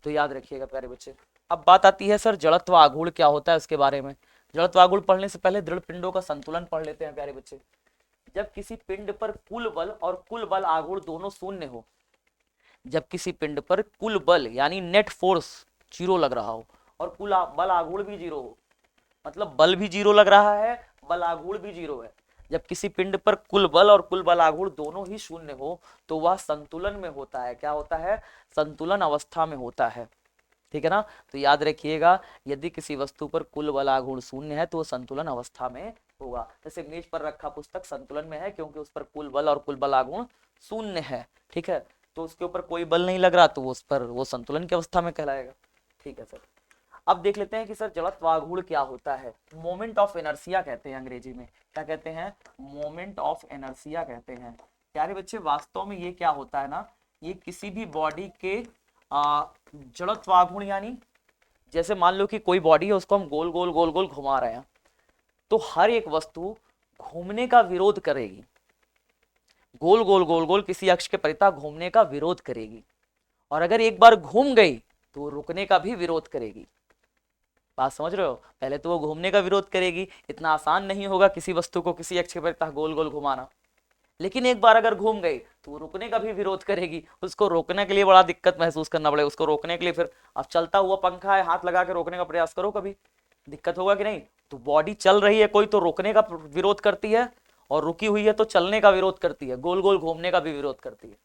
तो याद रखिएगा प्यारे बच्चे। अब बात आती है सर जड़त्व आघूर्ण क्या होता है उसके बारे में। जड़त्व आघूर्ण पढ़ने से पहले दृढ़ पिंडों का संतुलन पढ़ लेते हैं प्यारे बच्चे। जब किसी पिंड पर कुल बल और कुल बल आघूर्ण दोनों शून्य हो, जब किसी पिंड पर कुल बल यानी नेट फोर्स 0 लग रहा हो और कुल बल आघूर्ण भी 0 हो, मतलब बल भी 0 लग रहा है, बल आघूर्ण भी 0 है, जब किसी पिंड पर कुल बल और कुल बल आघूर्ण दोनों ही शून्य हो, तो वह संतुलन में होता है। क्या होता है, संतुलन अवस्था में होता है। ठीक है ना, तो याद रखिएगा, यदि किसी वस्तु पर कुल बल आघूर्ण शून्य है तो वो संतुलन अवस्था में होगा। जैसे मेज पर रखा पुस्तक संतुलन में है क्योंकि उस पर कुल बल और कुल बल आघूर्ण शून्य है। ठीक है, तो उसके ऊपर कोई बल नहीं लग रहा, तो वो उस पर वो संतुलन की अवस्था में कहलाएगा। ठीक है सर, अब देख लेते हैं कि सर जड़त्व आघूर्ण क्या होता है। मोमेंट ऑफ इनर्शिया कहते हैं अंग्रेजी में, क्या कहते हैं, मोमेंट ऑफ इनर्शिया कहते हैं। प्यारे बच्चे वास्तव में ये क्या होता है ना, ये किसी भी बॉडी के जड़त्व आघूर्ण, यानी जैसे मान लो कि कोई बॉडी है उसको हम गोल गोल गोल गोल घुमा रहे हैं, तो हर एक वस्तु घूमने का विरोध करेगी, गोल गोल गोल गोल किसी अक्ष के परितः घूमने का विरोध करेगी, और अगर एक बार घूम गई तो रुकने का भी विरोध करेगी। बात समझ रहे हो, पहले तो वो घूमने का विरोध करेगी, इतना आसान नहीं होगा किसी वस्तु को किसी अक्ष के परितः गोल गोल घुमाना, लेकिन एक बार अगर घूम गई तो वो रुकने का भी विरोध करेगी। उसको रोकने के लिए बड़ा दिक्कत महसूस करना पड़ेगा, उसको रोकने के लिए फिर अब चलता हुआ पंखा है, हाथ लगा के रोकने का प्रयास करो, कभी दिक्कत होगा कि नहीं। तो बॉडी चल रही है कोई तो रोकने का विरोध करती है, और रुकी हुई है तो चलने का विरोध करती है, गोल गोल घूमने का भी विरोध करती है।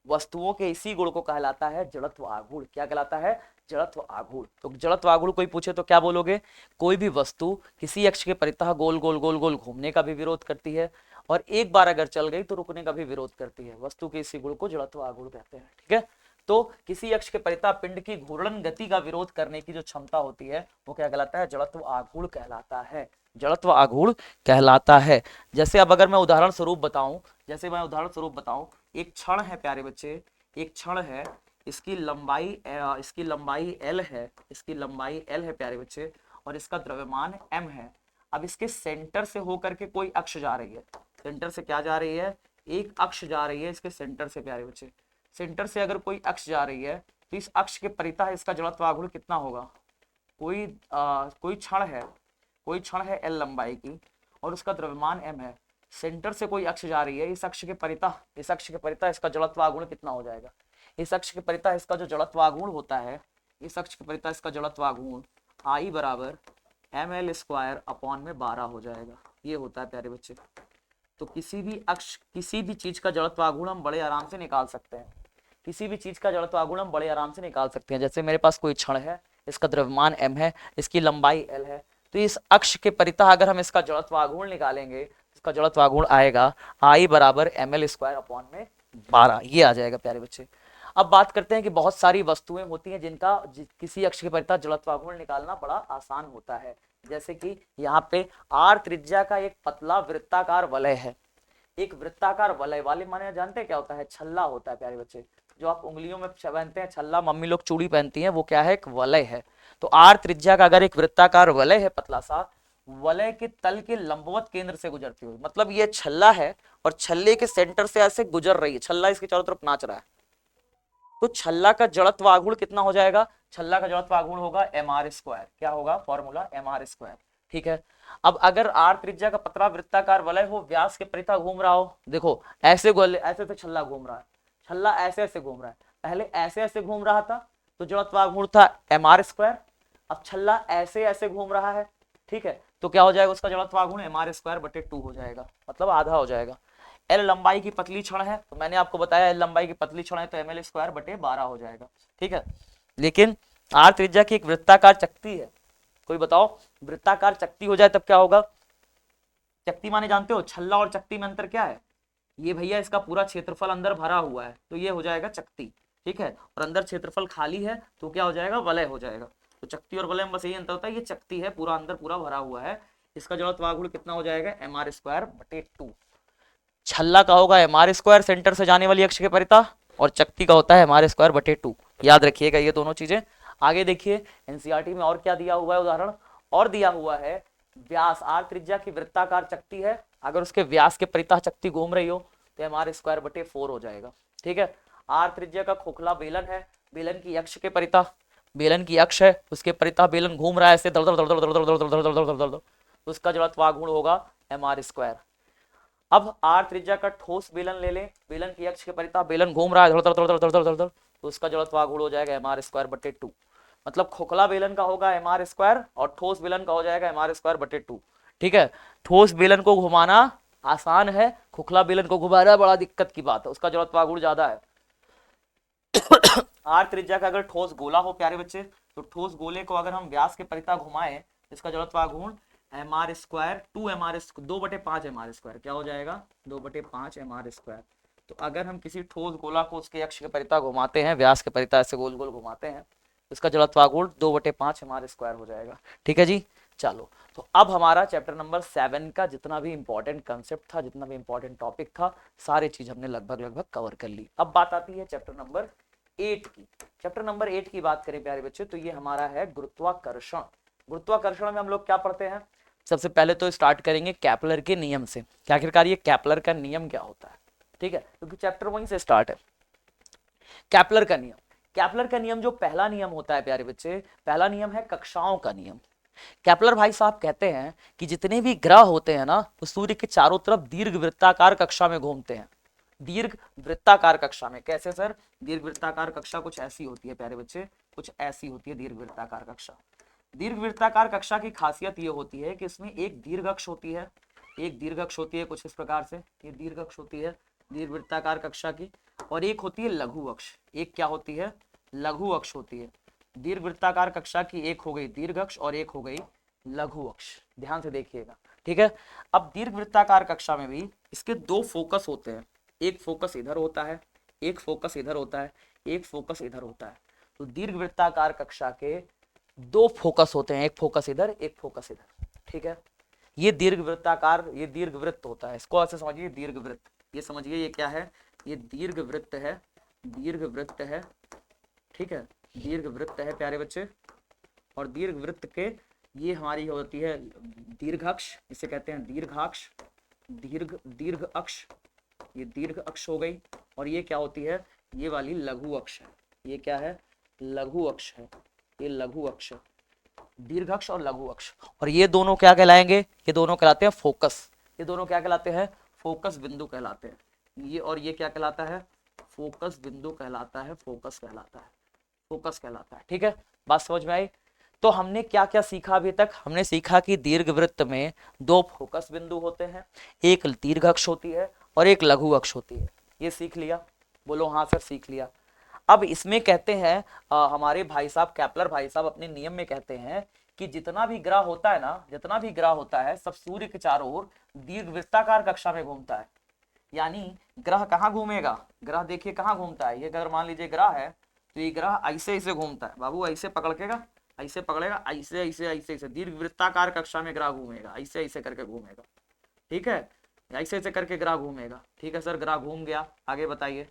वस्तुओं के इसी गुण को कहलाता है जड़त्व आघूर्ण। क्या कहलाता है, जड़त्व आघूर्ण। तो जड़त्व आघूर्ण कोई पूछे तो क्या बोलोगे? कोई भी वस्तु किसी अक्ष के परितः गोल गोल गोल गोल घूमने का भी विरोध करती है और एक बार अगर चल गई तो रुकने का भी विरोध करती है। वस्तु के इसी गुण को जड़त्व आघूर्ण कहते हैं। ठीक है, तो किसी अक्ष के परितः पिंड की घूर्णन गति का विरोध करने की जो क्षमता होती है वो क्या कहलाता है? जड़त्व आघूर्ण कहलाता है। जड़त्व आघूर्ण कहलाता है। जैसे अब अगर मैं उदाहरण स्वरूप बताऊं, एक क्षण है प्यारे बच्चे, एक क्षण है, इसकी लंबाई L है, प्यारे बच्चे, और इसका द्रव्यमान m है। अब इसके सेंटर से होकर के कोई अक्ष जा रही है, सेंटर से क्या जा रही है? एक अक्ष जा रही है इसके सेंटर से प्यारे बच्चे। सेंटर से अगर कोई अक्ष जा रही है तो इस अक्ष के परितः इसका जड़त्व आघूर्ण कितना होगा? कोई क्षण है L लंबाई की और उसका द्रव्यमान m है। सेंटर से कोई अक्ष जा रही है, इस अक्ष के परितः इसका जड़त्व आघूर्ण कितना हो जाएगा? इस अक्ष के परितः इसका जो जड़त्व आघूर्ण होता है, इस अक्ष के परितः इसका जड़त्व आघूर्ण I बराबर ml स्क्वायर अपॉन में 12 हो जाएगा। ये होता है प्यारे बच्चे। तो किसी भी चीज का जड़त्व आघूर्ण हम बड़े आराम से निकाल सकते हैं। जैसे मेरे पास कोई क्षण है, इसका द्रव्यमान m है, इसकी लंबाई l है, तो इस अक्ष के परितः अगर हम इसका जड़त्व आघूर्ण निकालेंगे, इसका जड़त्व आघूर्ण आएगा I बराबर ml स्क्वायर अपॉन में 12। ये आ जाएगा प्यारे बच्चे। अब बात करते हैं कि बहुत सारी वस्तुएं होती हैं जिनका किसी अक्ष के परितः जड़त्व आघूर्ण निकालना बड़ा आसान होता है। जैसे कि यहाँ पे r त्रिज्या का एक पतला वृत्ताकार वलय है। एक वृत्ताकार वलय वाले माने जानते हैं क्या होता है? छल्ला होता है प्यारे बच्चे, जो आप उंगलियों में पहनते हैं छल्ला, मम्मी लोग चूड़ी पहनती हैं, वो क्या है? एक वलय है। तो r त्रिज्या का अगर एक वृत्ताकार वलय है पतला सा, वलय के तल के लंबवत केंद्र से गुजरती हुई, मतलब ये छल्ला है और छल्ले के सेंटर से ऐसे गुजर रही है, छल्ला इसके चारों तरफ नाच रहा है, तो छल्ला का जड़त्व आघूर्ण कितना हो जाएगा? छल्ला का जड़त्व आघूर्ण होगा mr स्क्वायर। क्या होगा फॉर्मूला? mr square. ठीक है, अब अगर r त्रिज्या का पतला वृत्ताकार वलय हो, व्यास के परितः घूम रहा हो, देखो ऐसे तो छल्ला घूम रहा है, छल्ला ऐसे ऐसे घूम रहा है, पहले ऐसे ऐसे घूम रहा था तो जड़त्व आघूर्ण था mr स्क्वायर, अब छल्ला ऐसे ऐसे घूम रहा है। ठीक है, तो क्या हो जाएगा? उसका जड़त्व आघूर्ण mr स्क्वायर बटे 2 हो जाएगा, मतलब आधा हो जाएगा। L लंबाई की पतली क्षण है, तो मैंने आपको बताया L लंबाई की पतली क्षण है तो ml स्क्वायर बटे 12 हो जाएगा। ठीक है, लेकिन r त्रिज्या की एक वृत्ताकार चक्ति है, कोई बताओ वृत्ताकार चक्ति हो जाए तब क्या होगा? चक्ति माने जानते हो, छल्ला और चक्ति में अंतर क्या है? ये भैया इसका पूरा क्षेत्रफल अंदर भरा हुआ है तो ये हो जाएगा चक्ति। ठीक है, और अंदर क्षेत्रफल खाली है तो क्या हो जाएगा? वलय हो जाएगा। तो चक्ति और वलय में बस यही अंतर होता है, ये चक्ति है, पूरा अंदर पूरा भरा हुआ है, इसका जड़त्व आघूर्ण कितना हो जाएगा? mr स्क्वायर बटे 2। छल्ला का होगा mr स्क्वायर सेंटर से जाने वाली अक्ष के परितः, और चक्ति का होता है mr स्क्वायर बटे 2। याद रखिएगा ये दोनों चीजें। आगे देखिए एनसीईआरटी में और क्या दिया हुआ है उदाहरण, और दिया हुआ है व्यास, r त्रिज्या की वृत्ताकार चक्ति है, अगर उसके व्यास के परितः चक्ति घूम रही हो तो mr स्क्वायर बटे 4 हो जाएगा। ठीक है, r त्रिज्या का खोखला बेलन है, बेलन की अक्ष के परितः, बेलन की अक्ष है, उसके परितः बेलन घूम रहा है ऐसे दर दर दर दर दर दर दर दर दर दर दर, तो उसका जड़त्व आघूर्ण होगा mr स्क्वायर। अब r त्रिज्या का ठोस बेलन ले लें, बेलन की अक्ष के परितः बेलन घूम रहा है धड़ धड़ धड़ धड़ धड़ धड़, तो उसका जड़त्व आघूर्ण हो जाएगा mr स्क्वायर बटे 2। मतलब खोखला बेलन का होगा mr स्क्वायर और ठोस बेलन का हो जाएगा mr स्क्वायर बटे 2। ठीक है, ठोस बेलन को घुमाना आसान है, खोखला बेलन को घुमाना बड़ा दिक्कत की बात है, उसका जड़त्व आघूर्ण ज्यादा है। r त्रिज्या का अगर ठोस गोला हो प्यारे बच्चे, तो ठोस गोले को अगर हम व्यास के परितः घुमाएं, इसका जड़त्व आघूर्ण mr स्क्वायर 2/5 mr स्क्वायर, क्या हो जाएगा? 2/5 mr स्क्वायर। तो अगर हम किसी ठोस गोला को उसके अक्ष के परितः घुमाते हैं, व्यास के परितः ऐसे गोल गोल घुमाते हैं, तो इसका जड़त्व आघूर्ण 2/5 mr स्क्वायर हो जाएगा। ठीक है जी, चलो तो अब हमारा चैप्टर नंबर 7 का जितना भी इंपॉर्टेंट कंसेप्ट था, जितना भी इंपॉर्टेंट टॉपिक था, सारी चीज हमने लगभग कवर कर ली। अब बात आती है चैप्टर नंबर 8 की। चैप्टर नंबर 8 की बात करें प्यारे बच्चे तो ये हमारा है गुरुत्वाकर्षण। गुरुत्वाकर्षण में हम लोग क्या पढ़ते हैं? सबसे पहले तो स्टार्ट करेंगे कैपलर के नियम से कि आखिरकार ये कैपलर का नियम क्या होता है। ठीक है, क्योंकि चैप्टर वहीं से स्टार्ट है। कैपलर का नियम, कैपलर का नियम जो पहला नियम होता है प्यारे बच्चे, पहला नियम है कक्षाओं का नियम। कैपलर भाई साहब कहते हैं कि जितने भी ग्रह होते हैं ना, वो सूर्य के चारों तरफ दीर्घ वृत्ताकार कक्षा में घूमते हैं। दीर्घ वृत्ताकार कक्षा में कैसे सर? दीर्घ वृत्ताकार कक्षा कुछ ऐसी होती है प्यारे बच्चे, कुछ ऐसी होती है दीर्घ वृत्ताकार कक्षा। दीर्घ वृत्ताकार कक्षा की खासियत ये होती है कि इसमें एक दीर्घ अक्ष होती है, एक दीर्घ अक्ष होती है कुछ इस प्रकार से, ये दीर्घ अक्ष होती है दीर्घ वृत्ताकार कक्षा की, और एक होती है लघु अक्ष। एक क्या होती है? लघु अक्ष होती है। दीर्घवृत्ताकार कक्षा की एक हो गई दीर्घ अक्ष और एक हो गई लघु अक्ष, ध्यान से देखिएगा, ठीक है। अब दीर्घवृत्ताकार कक्षा में भी इसके दो फोकस होते हैं, एक फोकस इधर होता है, एक फोकस इधर होता है, एक फोकस इधर होता है। तो दीर्घवृत्ताकार कक्षा के दो फोकस होते हैं, एक फोकस इधर एक फोकस इधर, ठीक है। ये दीर्घवृत्ताकार, ये दीर्घवृत्त होता है, इसको ऐसे समझिए दीर्घवृत्त, ये समझिए ये क्या है, ये दीर्घवृत्त है, दीर्घवृत्त है, ठीक है, दीर्घवृत्त है प्यारे बच्चे। और दीर्घवृत्त के ये हमारी होती है दीर्घाक्ष, इसे कहते हैं दीर्घाक्ष, दीर्घ अक्ष, ये दीर्घ अक्ष हो गई। और ये क्या होती है, ये वाली लघु अक्ष है, ये क्या है, लघु अक्ष है, ये लघु अक्ष, दीर्घ अक्ष और लघु अक्ष। और ये दोनों क्या कहलाएंगे, ये दोनों कहलाते हैं फोकस, ये दोनों क्या कहलाते हैं, फोकस बिंदु कहलाते हैं। ये और ये क्या कहलाता है, फोकस बिंदु कहलाता है, फोकस कहलाता है, फोकस कहलाता है, ठीक है। बात समझ में आई। तो हमने क्या क्या सीखा अभी तक, हमने सीखा कि दीर्घवृत्त में दो फोकस बिंदु होते हैं, एक दीर्घ अक्ष होती है और एक लघु अक्ष होती है, ये सीख लिया, बोलो हाँ सर सीख लिया। अब इसमें कहते हैं हमारे भाई साहब कैपलर भाई साहब अपने नियम में कहते हैं कि जितना भी ग्रह होता है ना, जितना भी ग्रह होता है सब सूर्य के चारों ओर दीर्घवृत्ताकार कक्षा में घूमता है। यानी ग्रह कहाँ घूमेगा, ग्रह देखिए कहाँ घूमता है, ये अगर मान लीजिए ग्रह है तो ये ग्रह ऐसे ऐसे घूमता है, बाबू ऐसे पकड़ेगा, ऐसे पकड़ेगा, ऐसे ऐसे ऐसे ऐसे दीर्घवृत्ताकार कक्षा में ग्रह घूमेगा, ऐसे ऐसे करके घूमेगा, ठीक है, ऐसे ऐसे करके ग्रह घूमेगा, ठीक है सर। ग्रह घूम गया, आगे बताइए,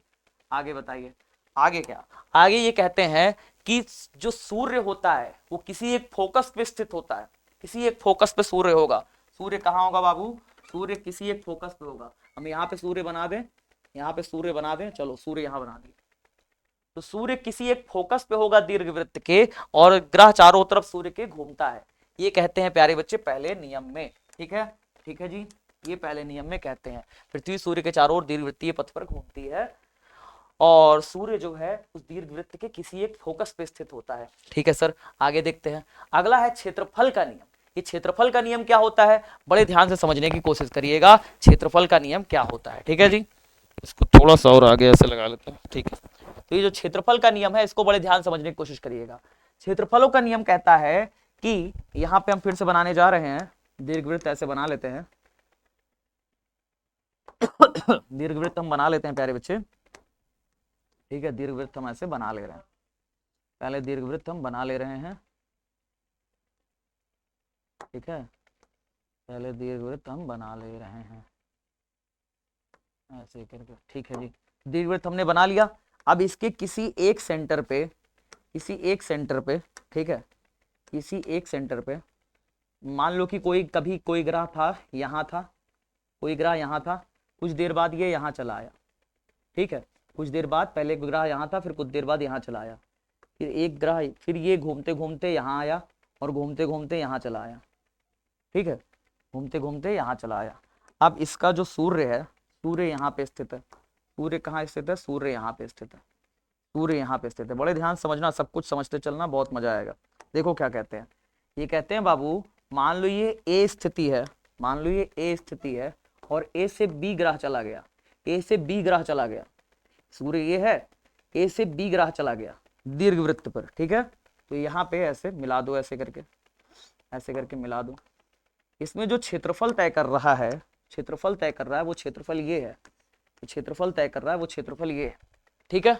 आगे बताइए, आगे क्या, आगे ये कहते हैं कि जो सूर्य होता है वो किसी एक फोकस पे स्थित होता है, किसी एक फोकस पे सूर्य होगा। सूर्य कहाँ होगा बाबू, सूर्य किसी एक फोकस पे होगा। हम यहाँ पे सूर्य बना दें, यहाँ पे सूर्य बना दें, चलो सूर्य यहाँ बना दिए। तो सूर्य किसी एक फोकस पे होगा दीर्घवृत्त के, और ग्रह चारों तरफ सूर्य के घूमता है, ये कहते हैं प्यारे बच्चे पहले नियम में, ठीक है, ठीक है जी, ये पहले नियम में कहते हैं पृथ्वी सूर्य के चारों ओर दीर्घवृत्तीय पथ पर घूमती है और सूर्य जो है उस दीर्घवृत्त के किसी एक फोकस पे स्थित होता है, ठीक है सर। आगे देखते हैं, अगला है क्षेत्रफल का नियम। ये क्षेत्रफल का नियम क्या होता है, बड़े ध्यान से समझने की कोशिश करिएगा, क्षेत्रफल का नियम क्या होता है, ठीक है जी। इसको थोड़ा सा और आगे ऐसे लगा लेते हैं, ठीक है। तो ये जो क्षेत्रफल का नियम है इसको बड़े ध्यान से समझने की कोशिश करिएगा। क्षेत्रफलों का नियम कहता है कि यहाँ पे हम फिर से बनाने जा रहे हैं दीर्घवृत्त, ऐसे बना लेते हैं दीर्घवृत्त हम बना लेते हैं प्यारे बच्चे, ठीक है। दीर्घवृत्त हम ऐसे बना ले रहे हैं, पहले दीर्घवृत्त हम बना ले रहे हैं, ठीक है, पहले दीर्घवृत्त हम बना ले रहे हैं ऐसे करके, ठीक है जी। दीर्घवृत्त हमने बना लिया। अब इसके किसी एक सेंटर पे, किसी एक सेंटर पे, ठीक है, किसी एक सेंटर पे मान लो कि कभी कोई ग्रह था यहाँ था, कोई ग्रह यहाँ था, कुछ देर बाद ये यहाँ चला आया, ठीक है, कुछ देर बाद पहले ग्रह यहाँ था, फिर कुछ देर बाद यहाँ चला आया, फिर एक ग्रह, फिर ये घूमते घूमते यहाँ आया और घूमते घूमते यहाँ चला आया, ठीक है, घूमते घूमते यहाँ चला आया। अब इसका जो सूर्य है, सूर्य यहाँ पे स्थित है, सूर्य कहाँ स्थित है, सूर्य यहाँ पे स्थित है, सूर्य यहाँ पे स्थित है। बड़े ध्यान समझना, सब कुछ समझते चलना, बहुत मजा आएगा। देखो क्या कहते हैं, ये कहते हैं बाबू मान लो ये ए स्थिति है, मान लो ये ए स्थिति है और ए से बी ग्रह चला गया, ए से बी ग्रह चला गया, सूर्य ये है, ए से बी ग्रह चला गया दीर्घवृत्त पर, ठीक है। तो यहाँ पे ऐसे मिला दो, ऐसे करके मिला दो। इसमें जो क्षेत्रफल तय कर रहा है, क्षेत्रफल तय कर रहा है वो क्षेत्रफल ये है, तो क्षेत्रफल तय कर रहा है वो क्षेत्रफल ये है, ठीक है।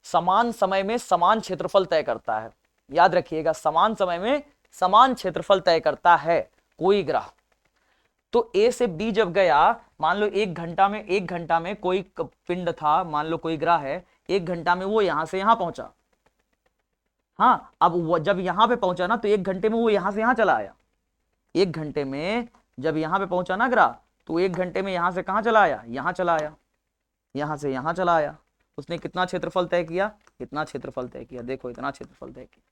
समान समय में समान क्षेत्रफल तय करता है, याद रखिएगा, समान समय में समान क्षेत्रफल तय करता है कोई ग्रह। तो ए से बी जब गया, मान लो एक घंटा में कोई पिंड था, मान लो कोई ग्रह है, एक घंटा में वो यहां से यहां पहुंचा, हाँ। अब वो जब यहां पे पहुंचा ना तो एक घंटे में वो यहां से यहां चला आया, एक घंटे में जब यहां पे पहुंचा ना ग्रह तो एक घंटे में यहां से कहां चला आया, यहां चला आया, यहां से यहां चला आया। उसने कितना क्षेत्रफल तय किया, इतना क्षेत्रफल तय किया, देखो इतना क्षेत्रफल तय किया।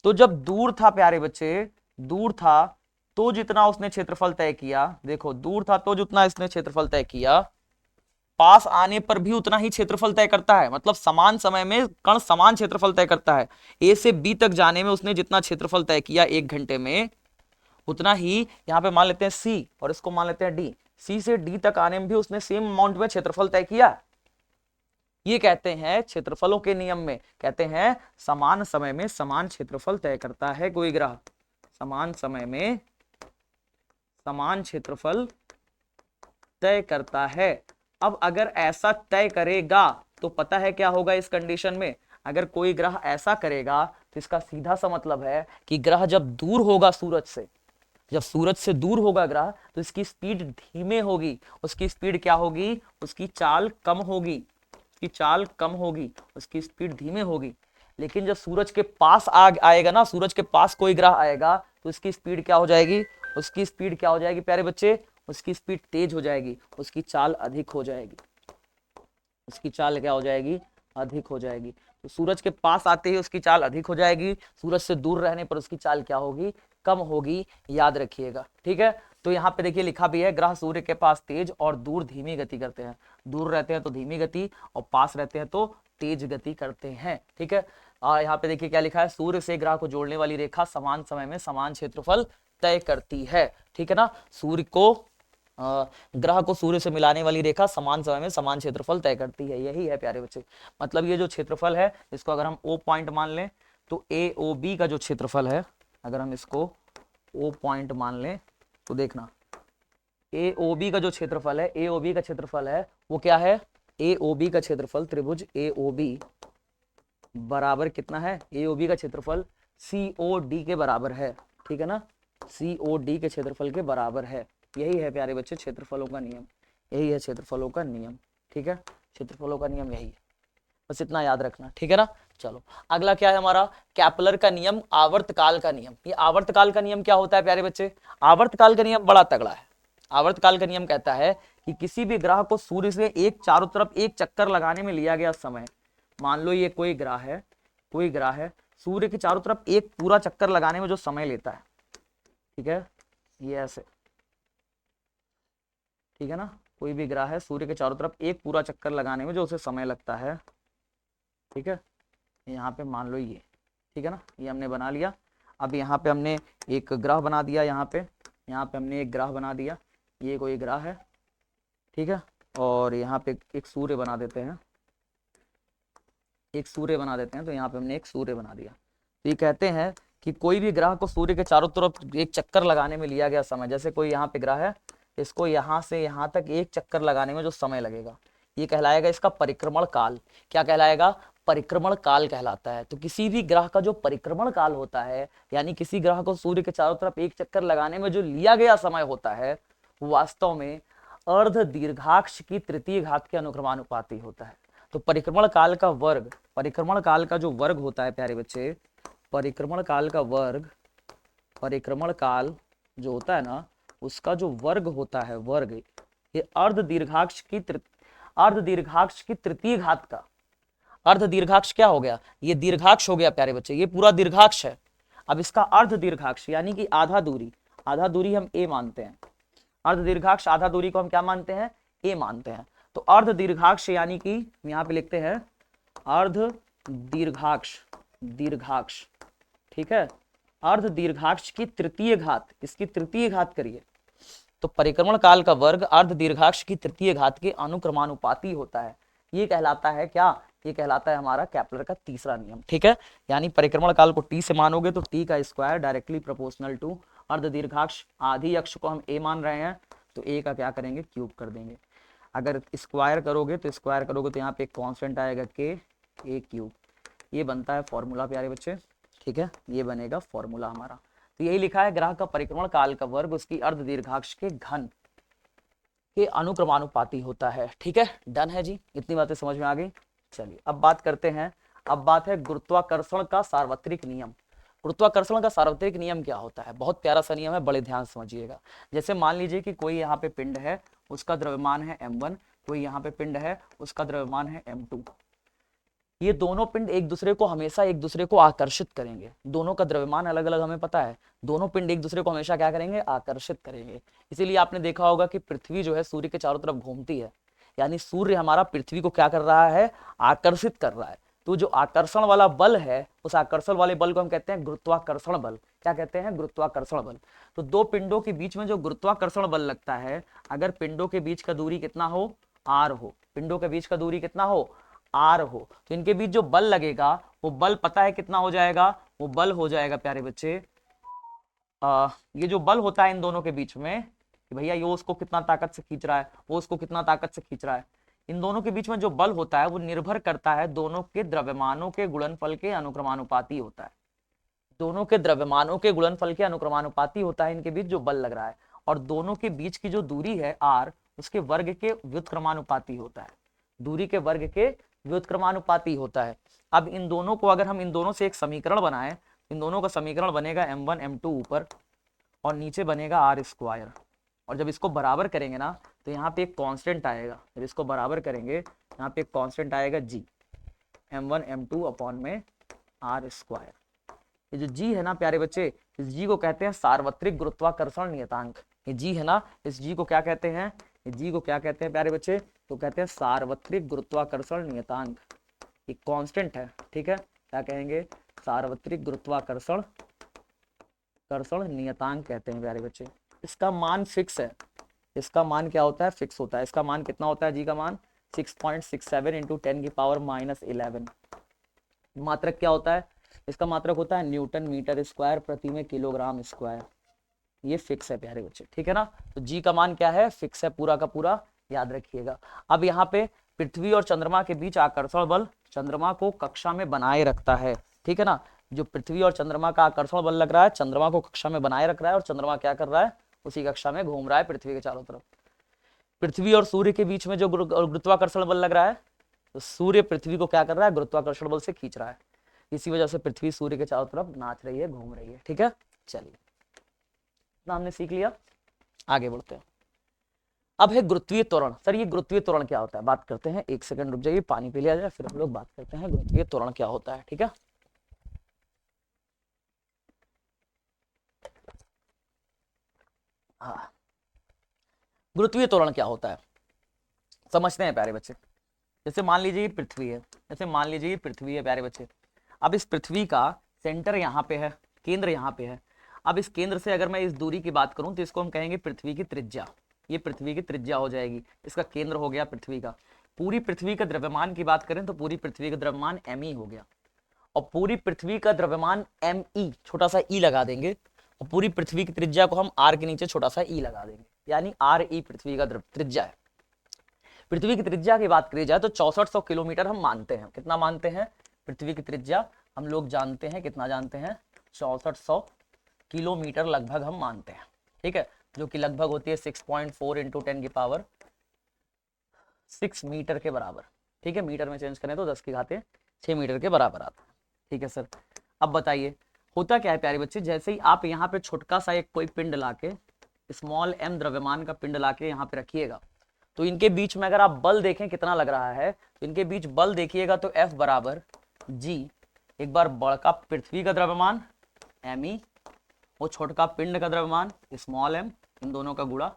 तो जब दूर था प्यारे बच्चे, दूर था तो जितना उसने क्षेत्रफल तय किया, देखो दूर था तो जितना इसने क्षेत्रफल तय किया, पास आने पर भी उतना ही क्षेत्रफल तय करता है। मतलब समान समय में कण समान क्षेत्रफल तय करता है। ए से बी तक जाने में उसने जितना क्षेत्रफल तय किया एक घंटे में, उतना ही यहाँ पे मान लेते हैं सी और इसको मान लेते हैं डी, सी से डी तक आने में भी उसने सेम अमाउंट में क्षेत्रफल तय किया। ये कहते हैं क्षेत्रफलों के नियम में, कहते हैं समान समय में समान क्षेत्रफल तय करता है कोई ग्रह, समान समय में समान क्षेत्रफल तय करता है। अब अगर ऐसा तय करेगा तो पता है क्या होगा इस कंडीशन में, अगर कोई ग्रह ऐसा करेगा तो इसका सीधा सा मतलब है कि ग्रह जब दूर होगा सूरज से, जब सूरज से दूर होगा ग्रह तो इसकी स्पीड धीमे होगी, उसकी स्पीड क्या होगी, उसकी चाल कम होगी, उसकी चाल कम होगी, उसकी स्पीड धीमे होगी। लेकिन जब सूरज के पास आएगा ना, सूरज के पास कोई ग्रह आएगा तो उसकी स्पीड क्या हो जाएगी, उसकी स्पीड क्या हो जाएगी प्यारे बच्चे, उसकी स्पीड तेज हो जाएगी, उसकी चाल अधिक हो जाएगी, उसकी चाल क्या हो जाएगी, अधिक हो जाएगी। तो सूरज के पास आते ही उसकी चाल अधिक हो जाएगी, सूरज से दूर रहने पर उसकी चाल क्या होगी, कम होगी, याद रखिएगा। ठीक है, तो यहाँ पे देखिए लिखा भी है, ग्रह सूर्य के पास तेज और दूर धीमी गति करते हैं, दूर रहते हैं तो धीमी गति और पास रहते हैं तो तेज गति करते हैं। ठीक है, और यहाँ पे देखिए क्या लिखा है, सूर्य से ग्रह को जोड़ने वाली रेखा समान समय में समान क्षेत्रफल तय करती है। ठीक है ना, सूर्य को ग्रह को सूर्य से मिलाने वाली रेखा समान समय में समान क्षेत्रफल तय करती है, यही है प्यारे बच्चे। मतलब ये जो क्षेत्रफल है इसको अगर हम O पॉइंट मान लें तो AOB का जो क्षेत्रफल है, अगर हम इसको O पॉइंट मान लें तो देखना AOB का जो क्षेत्रफल है, AOB का क्षेत्रफल है वो क्या है, AOB का क्षेत्रफल, त्रिभुज AOB बराबर कितना है, AOB का क्षेत्रफल COD के बराबर है। ठीक है ना, COD के क्षेत्रफल के बराबर है। यही है प्यारे बच्चे क्षेत्रफलों का नियम, यही है क्षेत्रफलों का नियम। ठीक है, क्षेत्रफलों का नियम यही है, बस इतना याद रखना। ठीक है ना, चलो अगला क्या है हमारा, कैपलर का नियम, आवर्तकाल का नियम। ये आवर्तकाल का नियम क्या होता है प्यारे बच्चे, आवर्तकाल का नियम बड़ा तगड़ा है। आवर्तकाल का नियम कहता है कि किसी भी ग्रह को सूर्य से एक चारों तरफ एक चक्कर लगाने में लिया गया समय, मान लो ये कोई ग्रह है, कोई ग्रह है, सूर्य के चारों तरफ एक पूरा चक्कर लगाने में जो समय लेता है, ठीक है, ये ऐसे, ठीक है ना, कोई भी ग्रह है सूर्य के चारों तरफ एक पूरा चक्कर लगाने में जो उसे समय लगता है, ठीक है, यहाँ पे मान लो ये, ठीक है ना, ये हमने बना लिया। अब यहाँ पे हमने एक ग्रह बना दिया, यहाँ पे हमने एक ग्रह बना दिया, ये कोई ग्रह है, ठीक है, और यहाँ पे एक सूर्य बना देते हैं, एक सूर्य बना देते हैं, तो यहाँ पे हमने एक सूर्य बना दिया। तो ये कहते हैं कि कोई भी ग्रह को सूर्य के चारों तरफ एक चक्कर लगाने में लिया गया समय, जैसे कोई यहाँ पे ग्रह है, इसको यहाँ से यहाँ तक एक चक्कर लगाने में जो समय लगेगा ये कहलाएगा इसका परिक्रमण काल। क्या कहलाएगा, परिक्रमण काल कहलाता है। तो किसी भी ग्रह का जो परिक्रमण काल होता है, यानी किसी ग्रह को सूर्य के चारों तरफ एक चक्कर लगाने में जो लिया गया समय होता है, वो वास्तव में अर्ध दीर्घाक्ष की तृतीय घात के अनुक्रमानुपाती होता है। तो परिक्रमण काल का वर्ग, परिक्रमण काल का जो वर्ग होता है प्यारे बच्चे, परिक्रमण काल का वर्ग, परिक्रमण काल जो होता है ना उसका जो वर्ग होता है, वर्ग, ये अर्ध दीर्घाक्ष की तृतीय घात का, अर्ध दीर्घाक्ष क्या हो गया, ये दीर्घाक्ष हो गया प्यारे बच्चे, ये पूरा दीर्घाक्ष है। अब इसका अर्ध दीर्घाक्ष यानी कि आधा दूरी, आधा दूरी हम a मानते हैं, अर्ध दीर्घाक्ष आधा दूरी को हम क्या मानते हैं, a मानते हैं। तो अर्ध दीर्घाक्ष यानी कि यहाँ पे लिखते हैं अर्ध दीर्घाक्ष, दीर्घाक्ष, ठीक है, अर्ध दीर्घाक्ष की तृतीय घात, इसकी तृतीय घात करिए, तो परिक्रमण काल का वर्ग अर्ध दीर्घाक्ष की तृतीय घात के अनुक्रमानुपाती होता है। ये कहलाता है क्या, ये कहलाता है हमारा केपलर का तीसरा नियम। ठीक है, यानी परिक्रमण काल को t से मानोगे तो t का स्क्वायर डायरेक्टली प्रोपोर्शनल टू अर्ध दीर्घाक्ष, आधी अक्ष को हम a मान रहे हैं तो a का क्या करेंगे, क्यूब कर देंगे। अगर स्क्वायर करोगे तो यहाँ पे एक कांस्टेंट आएगा k, a क्यूब, ये बनता है फॉर्मूला प्यारे बच्चे। ठीक है, ये बनेगा फॉर्मूला हमारा। तो यही लिखा है, ग्रह का परिक्रमण काल का वर्ग उसकी अर्ध दीर्घाक्ष के घन के अनुक्रमानुपाती होता है। ठीक है, डन है जी, इतनी बातें समझ में आ गई। चलिए अब बात करते हैं, अब बात है गुरुत्वाकर्षण का सार्वत्रिक नियम। गुरुत्वाकर्षण का सार्वत्रिक नियम क्या होता है, बहुत प्यारा सा नियम है, बड़े ध्यान समझिएगा। जैसे मान लीजिए कि कोई यहाँ पे पिंड है, उसका द्रव्यमान है m1, कोई यहाँ पे पिंड है, उसका द्रव्यमान है m2। ये दोनों पिंड एक दूसरे को हमेशा एक दूसरे को आकर्षित करेंगे, दोनों का द्रव्यमान अलग अलग हमें पता है, दोनों पिंड एक दूसरे को हमेशा क्या करेंगे, आकर्षित करेंगे। इसीलिए आपने देखा होगा कि पृथ्वी जो है सूर्य के चारों तरफ घूमती है, यानी सूर्य हमारा पृथ्वी को क्या कर रहा है, आकर्षित कर रहा है। तो जो आकर्षण वाला बल है, उस आकर्षण वाले बल को हम कहते हैं गुरुत्वाकर्षण बल। क्या कहते हैं, गुरुत्वाकर्षण बल। तो दो पिंडों के बीच में जो गुरुत्वाकर्षण बल लगता है, अगर पिंडों के बीच का दूरी कितना हो, r हो, पिंडों के बीच का दूरी कितना हो, आर हो, तो इनके बीच जो बल लगेगा वो बल पता है कितना हो जाएगा, वो बल हो जाएगा प्यारे बच्चे, ये जो बल होता है इन दोनों के बीच में कि भैया ये उसको कितना ताकत से खींच रहा है, वो उसको कितना ताकत से खींच रहा है, इन दोनों के बीच में जो बल होता है वो निर्भर करता है दोनों के द्रव्यमानों के गुणनफल के अनुक्रमानुपाती होता है। दोनों के द्रव्यमानों के गुणनफल के अनुक्रमानुपाती होता है इनके बीच जो बल लग रहा है, और दोनों के बीच की जो दूरी है आर उसके वर्ग के व्युत्क्रमानुपाती होता है, दूरी के वर्ग के व्युत्क्रमानुपाती होता है। अब इन दोनों को अगर हम इन दोनों से एक समीकरण बनाएं, इन दोनों का समीकरण बनेगा m1 m2 ऊपर और नीचे बनेगा आर स्क्वायर, और जब इसको बराबर करेंगे ना तो यहाँ पे एक कांस्टेंट आएगा, जब इसको बराबर करेंगे यहाँ पे एक कांस्टेंट आएगा g, m1 m2 अपॉन में आर स्क्वायर। ये जो g है ना प्यारे बच्चे, इस g को कहते हैं सार्वत्रिक गुरुत्वाकर्षण नियतांक। ये g है ना, इस g को क्या कहते हैं, ये g को क्या कहते हैं प्यारे बच्चे, तो कहते हैं सार्वत्रिक गुरुत्वाकर्षण नियतांक। एक कांस्टेंट है, ठीक है, क्या कहेंगे, सार्वत्रिक गुरुत्वाकर्षण नियतांक कहते हैं प्यारे बच्चे। इसका मान फिक्स है, इसका मान क्या होता है, फिक्स होता है। इसका मान कितना होता है, जी का मान 6.67 इंटू 10⁻11। मात्रक क्या होता है, इसका मात्रक होता है न्यूटन मीटर स्क्वायर प्रति में किलोग्राम स्क्वायर। ये फिक्स है प्यारे बच्चे, ठीक है ना। तो जी का मान क्या है, फिक्स है पूरा का पूरा, याद रखिएगा। अब यहाँ पे पृथ्वी और चंद्रमा के बीच आकर्षण बल चंद्रमा को कक्षा में बनाए रखता है, ठीक है ना। जो पृथ्वी और चंद्रमा का आकर्षण बल लग रहा है चंद्रमा को कक्षा में बनाए रख रहा है, और चंद्रमा क्या कर रहा है, उसी कक्षा में घूम रहा है पृथ्वी के चारों तरफ। पृथ्वी और सूर्य के बीच में जो गुरुत्वाकर्षण बल लग रहा है, तो सूर्य पृथ्वी को क्या कर रहा है, गुरुत्वाकर्षण बल से खींच रहा है। इसी वजह से पृथ्वी सूर्य के चारों तरफ नाच रही है, घूम रही है, ठीक है। चलिए ना हमने सीख लिया, आगे बढ़ते हैं। अब है गुरुत्वीय त्वरण। सर ये गुरुत्वीय त्वरण क्या होता है, बात करते हैं, एक सेकंड रुक जाइए, पानी पी लिया जाए, फिर हम लोग बात करते हैं गुरुत्वीय त्वरण क्या होता है, ठीक है। हाँ, गुरुत्वीय त्वरण क्या होता है समझते हैं प्यारे बच्चे। जैसे मान लीजिए पृथ्वी है, जैसे मान लीजिए पृथ्वी है प्यारे बच्चे। अब इस पृथ्वी का सेंटर यहाँ पे है, केंद्र यहाँ पे है। अब इस केंद्र से अगर मैं इस दूरी की बात करूं तो इसको हम कहेंगे पृथ्वी की त्रिज्या। ये पृथ्वी की त्रिज्या हो जाएगी, इसका केंद्र हो गया पृथ्वी का। पूरी पृथ्वी का द्रव्यमान की बात करें तो पूरी पृथ्वी का द्रव्यमान me हो गया, और पूरी पृथ्वी का द्रव्यमान me, छोटा सा e लगा देंगे, और पूरी पृथ्वी की त्रिज्या को हम r के नीचे छोटा सा e लगा देंगे, यानी re पृथ्वी का त्रिज्या है। पृथ्वी की त्रिज्या की बात करी जाए तो 6400 किलोमीटर हम मानते हैं। कितना मानते हैं, पृथ्वी की त्रिज्या हम लोग जानते हैं, कितना जानते हैं, 6400 किलोमीटर लगभग हम मानते हैं, ठीक है, जो कि लगभग होती है 6.4 इंटू 10⁻6 मीटर के बराबर, ठीक है। मीटर में चेंज करें तो 10⁻6 मीटर के बराबर आता है, ठीक है सर। अब बताइए होता क्या है प्यारे बच्चे, जैसे ही आप यहाँ पे छोटका सा एक कोई पिंड लाके, स्मॉल m द्रव्यमान का पिंड लाके यहाँ पे रखिएगा, तो इनके बीच में अगर आप बल देखें कितना लग रहा है, तो इनके बीच बल देखिएगा तो F बराबर G, एक बार बड़का पृथ्वी का द्रव्यमान me, वो छोटका पिंड का द्रव्यमान स्मॉल m, इन दोनों का गुणा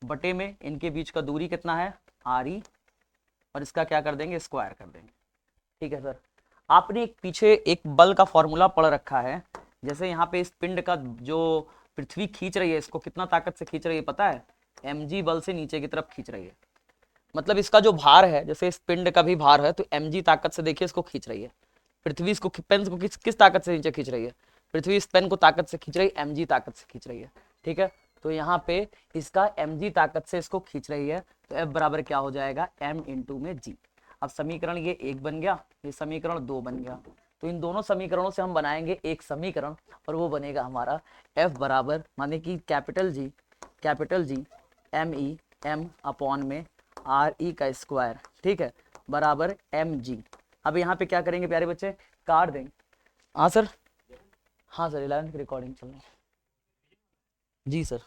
बटे में इनके बीच का दूरी कितना है re, और इसका क्या कर देंगे, स्क्वायर कर देंगे, ठीक है सर। आपने एक पीछे एक बल का फॉर्मूला पढ़ रखा है, जैसे यहाँ पे इस पिंड का जो पृथ्वी खींच रही है, इसको कितना ताकत से खींच रही है पता है, mg बल से नीचे की तरफ खींच रही है। मतलब इसका जो भार है, जैसे इस पिंड का भी भार है, तो mg ताकत से देखिए इसको खींच रही है। पृथ्वी इसको पेन को किस ताकत से नीचे खींच रही है, पृथ्वी इस पेन को ताकत से खींच रही है, mg ताकत से खींच रही है, ठीक है। तो यहाँ पे इसका mg ताकत से इसको खींच रही है, तो F बराबर क्या हो जाएगा, m इंटू में g। अब समीकरण ये 1 बन गया, ये समीकरण 2 बन गया, तो इन दोनों समीकरणों से हम बनाएंगे एक समीकरण, और वो बनेगा हमारा F बराबर माने कि capital G me m upon में re का स्क्वायर, ठीक है, बराबर mg। अब यहाँ पे क्या करेंगे प्यारे बच्चे, काट देंगे। हाँ सर, हाँ सर 11th की रिकॉर्डिंग चल रही है जी सर।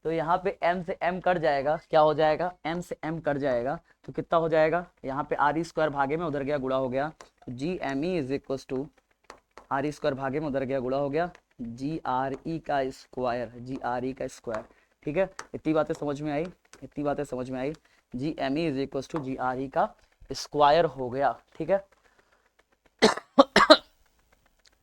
तो यहाँ पे m से m कट जाएगा, क्या हो जाएगा, m से m कट जाएगा, तो कितना हो जाएगा, यहाँ पे आर स्क्वायर भागे में उधर गया गुणा हो गया, G M E is equal to R square भागे में उधर गया गुणा हो गया जी आर ई का स्क्वायर, ठीक है। इतनी बातें समझ में आई, इतनी बातें समझ में आई, G M E is equal to G R E का स्क्वायर हो गया, ठीक है।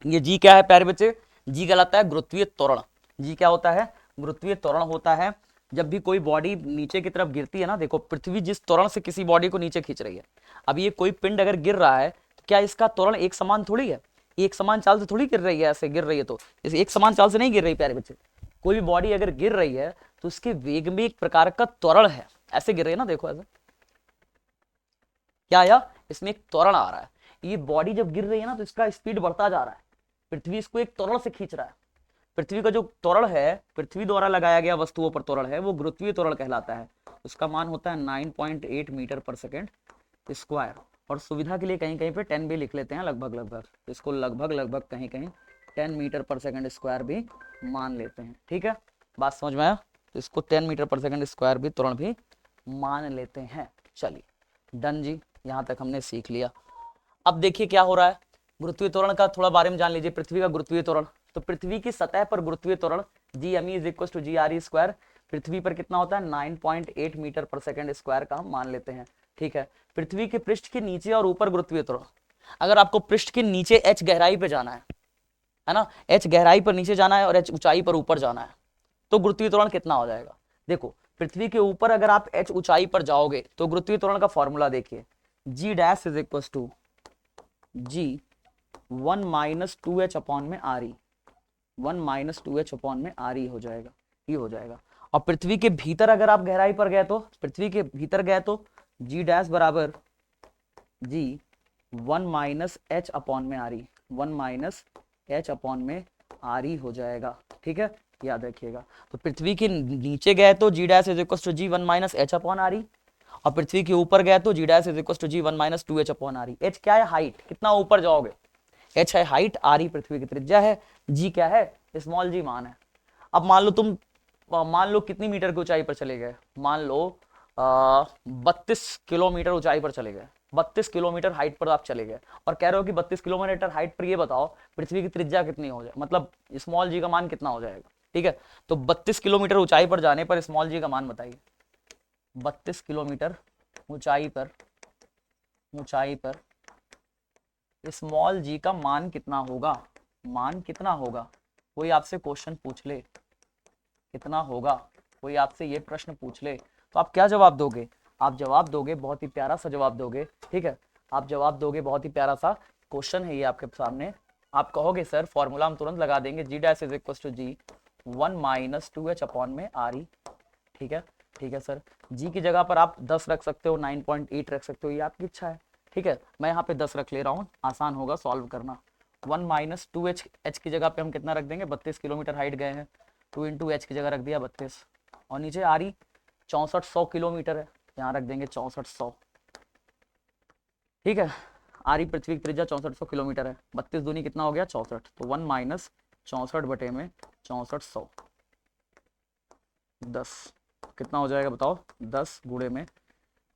ये जी क्या है प्यारे बच्चे, जी कहलाता है गुरुत्वीय त्वरण। जी क्या होता है, गुरुत्वीय त्वरण होता है। जब भी कोई बॉडी नीचे की तरफ गिरती है ना, देखो पृथ्वी जिस त्वरण से किसी बॉडी को नीचे खींच रही है, अब ये कोई पिंड अगर गिर रहा है तो क्या इसका त्वरण एक समान थोड़ी है, एक समान चाल से थोड़ी गिर रही है, ऐसे गिर रही है तो इसे एक समान चाल से नहीं गिर रही प्यारे बच्चे। कोई भी बॉडी अगर गिर रही है तो उसके वेग में एक प्रकार का त्वरण है, ऐसे गिर रही है ना, देखो ऐसे क्या आया, इसमें एक त्वरण आ रहा है। ये बॉडी जब गिर रही है ना तो इसका स्पीड बढ़ता जा रहा है, पृथ्वी इसको एक त्वरण से खींच रहा है। पृथ्वी का जो त्वरण है, पृथ्वी द्वारा लगाया गया वस्तुओं पर त्वरण है, वो गुरुत्वीय त्वरण कहलाता है। उसका मान होता है 9.8 मीटर पर सेकेंड स्क्वायर। और सुविधा के लिए कहीं कहीं पे 10 भी लिख लेते हैं, लगभग लगभग इसको लगभग कहीं कहीं 10 मीटर पर सेकेंड स्क्वायर भी मान लेते हैं। ठीक है, बात समझ में आया, तो इसको 10 मीटर पर सेकेंड स्क्वायर भी त्वरण भी मान लेते हैं। चलिए डन जी, यहाँ तक हमने सीख लिया। अब देखिए क्या हो रहा है, गुरुत्वीय त्वरण का थोड़ा बारे में जान लीजिए। पृथ्वी का गुरुत्वीय त्वरण, तो पृथ्वी की सतह पर गुरुत्वीय त्वरण Gme is equal to GRE square, पृथ्वी पर कितना होता है 9.8 मीटर पर सेकेंड स्क्वायर का हम मान लेते हैं। ठीक है, पृथ्वी के पृष्ठ के नीचे और ऊपर गुरुत्वीय त्वरण, अगर आपको पृष्ठ के नीचे h गहराई पे जाना है ना, h गहराई पर नीचे जाना है और h ऊंचाई पर ऊपर जाना है, तो गुरुत्वीय त्वरण कितना हो जाएगा। देखो पृथ्वी के ऊपर अगर आप h ऊंचाई पर जाओगे तो गुरुत्वीय त्वरण का फॉर्मूला देखिए, G dash is equal to G 1 minus 2h upon में RE, 1 माइनस 2h अपॉन में RE हो जाएगा, ये हो जाएगा। और पृथ्वी के भीतर अगर आप गहराई पर गए तो, पृथ्वी के भीतर गए तो G डैश बराबर G 1 माइनस h अपॉन में RE, 1 माइनस h अपॉन में RE हो जाएगा। ठीक है, याद रखिएगा। तो पृथ्वी के नीचे गए तो G dash is equal to G 1 minus h upon RE, और पृथ्वी के ऊपर गए तो G dash is equal to G 1 minus 2h upon RE। h क्या है, हाइट, कितना ऊपर जाओगे, h है हाइट, RE पृथ्वी की त्रिज्या है, G क्या है, स्मॉल g मान है। अब मान लो तुम मान लो कितनी मीटर की ऊंचाई पर चले गए, मान लो 32 किलोमीटर ऊंचाई पर चले गए, 32 किलोमीटर हाइट पर आप चले गए और कह रहे हो कि 32 किलोमीटर हाइट पर ये बताओ पृथ्वी की त्रिज्या कितनी हो जाए, मतलब स्मॉल जी का मान कितना हो जाएगा। ठीक है, तो 32 किलोमीटर ऊंचाई पर जाने पर स्मॉल जी का मान बताइए, 32 किलोमीटर ऊंचाई पर स्मॉल जी का मान कितना होगा, मान कितना होगा, कोई आपसे क्वेश्चन पूछ ले कितना होगा, कोई आपसे ये प्रश्न पूछ ले तो आप क्या जवाब दोगे, आप जवाब दोगे बहुत ही प्यारा सा जवाब दोगे। ठीक है, आप जवाब दोगे बहुत ही प्यारा सा, क्वेश्चन है ये आपके सामने, आप कहोगे सर फॉर्मूला हम तुरंत लगा देंगे, G dash is equal to G 1 minus 2h upon में RE। ठीक है, ठीक है सर, G की जगह पर आप 10 रख सकते हो, 9.8 रख सकते हो, ये आपकी इच्छा है। ठीक है, मैं यहाँ पे 10 रख ले रहा हूँ, आसान होगा सॉल्व करना। 1 माइनस 2h, h की जगह पे हम कितना रख देंगे, 32 किलोमीटर हाइट गए हैं, 2 इंटू h की जगह रख दिया 32, और नीचे RE 6400 किलोमीटर है, यहाँ रख देंगे 6400। ठीक है, RE पृथ्वी की त्रिज्या 6400 किलोमीटर है, 32 दूनी कितना हो गया 64, तो 1 माइनस 64 बटे में 6400, 10 कितना हो जाएगा बताओ, 10 गुणे में,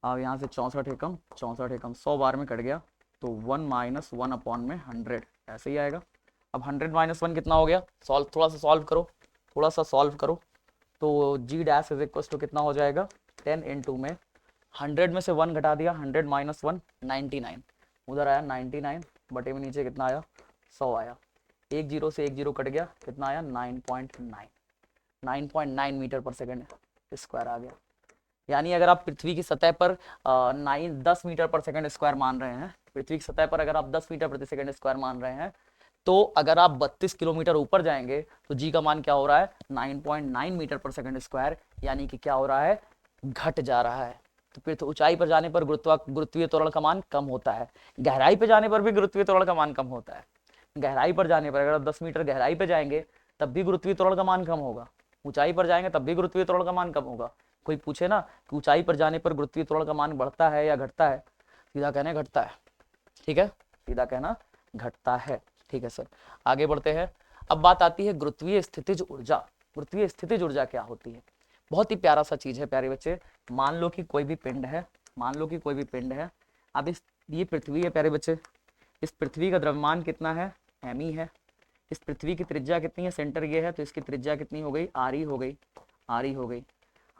अब यहाँ से 64 एकम 100 बार में कट गया, तो 1 माइनस 1 अपॉन में 100, ऐसे ही आएगा। अब 100 माइनस 1 कितना हो गया, सॉल्व, थोड़ा सा सॉल्व करो, थोड़ा सा सॉल्व करो, तो G dash is equal to कितना हो जाएगा 10 इंटू में 100 में से 1 घटा दिया, 100 माइनस 1 99, उधर आया 99 बटे में नीचे कितना आया 100 आया, एक जीरो से एक जीरो कट गया, कितना आया 9.9 मीटर पर सेकेंड स्क्वायर आ गया। यानी अगर आप पृथ्वी की सतह पर 10 मीटर पर सेकेंड स्क्वायर मान रहे हैं, पृथ्वी की सतह पर अगर आप 10 मीटर प्रति सेकेंड स्क्वायर मान रहे हैं, तो अगर आप 32 किलोमीटर ऊपर जाएंगे तो जी का मान क्या हो रहा है 9.9 मीटर पर सेकेंड स्क्वायर, यानी कि क्या हो रहा है, घट जा रहा है। तो फिर तो ऊंचाई पर जाने पर गुरुत्वीय त्वरण का मान कम होता है, गहराई पे जाने पर भी गुरुत्वीय त्वरण का मान कम होता है। गहराई पर जाने पर अगर आप 10 मीटर गहराई पे जाएंगे तब भी गुरुत्वीय त्वरण का मान कम होगा, ऊंचाई पर जाएंगे तब भी गुरुत्वीय त्वरण का मान कम होगा। कोई पूछे ना कि ऊंचाई पर जाने पर गुरुत्वीय त्वरण का मान बढ़ता है या घटता है, सीधा कहना घटता है। ठीक है, सीधा कहना घटता है। ठीक है सर, आगे बढ़ते हैं। अब बात आती है गुरुत्वीय स्थितिज ऊर्जा। गुरुत्वीय स्थितिज ऊर्जा क्या होती है, बहुत ही प्यारा सा चीज है प्यारे बच्चे। मान लो कि कोई भी पिंड है, मान लो कि कोई भी पिंड है, अब ये पृथ्वी है प्यारे बच्चे, इस पृथ्वी का द्रव्यमान कितना है, एम है। इस पृथ्वी की त्रिज्या कितनी है, सेंटर ये है तो इसकी त्रिज्या कितनी हो गई, RE हो गई, RE हो गई।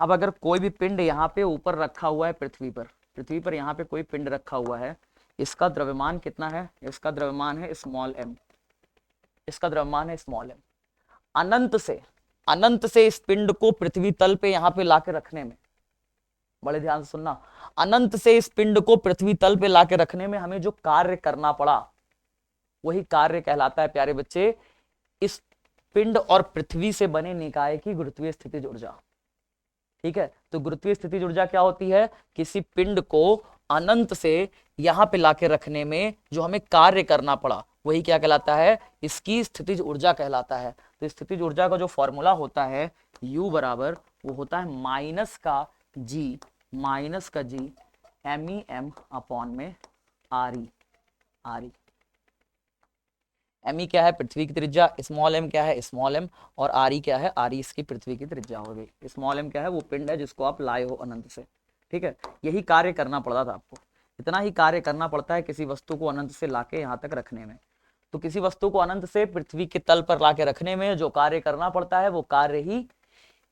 अब अगर कोई भी पिंड यहाँ पे ऊपर रखा हुआ है पृथ्वी पर यहाँ पे कोई पिंड रखा हुआ है, इसका द्रव्यमान कितना है, इसका द्रव्यमान है स्मॉल m, इसका द्रव्यमान है स्मॉल m। अनंत से अनंत से इस पिंड को पृथ्वी तल पे यहाँ पे लाके रखने में, बड़े ध्यान से सुनना, अनंत से इस पिंड को पृथ्वी तल पे लाके रखने में हमें जो कार्य करना पड़ा वही कार्य कहलाता है प्यारे बच्चे इस पिंड और पृथ्वी से बने निकाय की गुरुत्वीय स्थितिज ऊर्जा। ठीक है, तो गुरुत्वीय स्थितिज ऊर्जा क्या होती है? किसी पिंड को अनंत से यहां पे लाके रखने में जो हमें कार्य करना पड़ा वही क्या कहलाता है? इसकी स्थितिज ऊर्जा कहलाता है। तो स्थितिज ऊर्जा का जो फॉर्मूला होता है U बराबर वो होता है माइनस का जी MEM अपॉन में RE। एम क्या है? पृथ्वी की त्रिज्या। स्मॉल एम क्या है? Small M. और RE क्या है? RE इसकी पृथ्वी की त्रिज्या हो गई। स्मॉल एम क्या है? वो पिंड है जिसको आप लाए हो अनंत से। ठीक है, यही कार्य करना पड़ता था आपको, इतना ही कार्य करना पड़ता है किसी वस्तु को अनंत से लाके यहाँ तक रखने में। तो किसी वस्तु को अनंत से पृथ्वी के तल पर लाके रखने में जो कार्य करना पड़ता है वो कार्य ही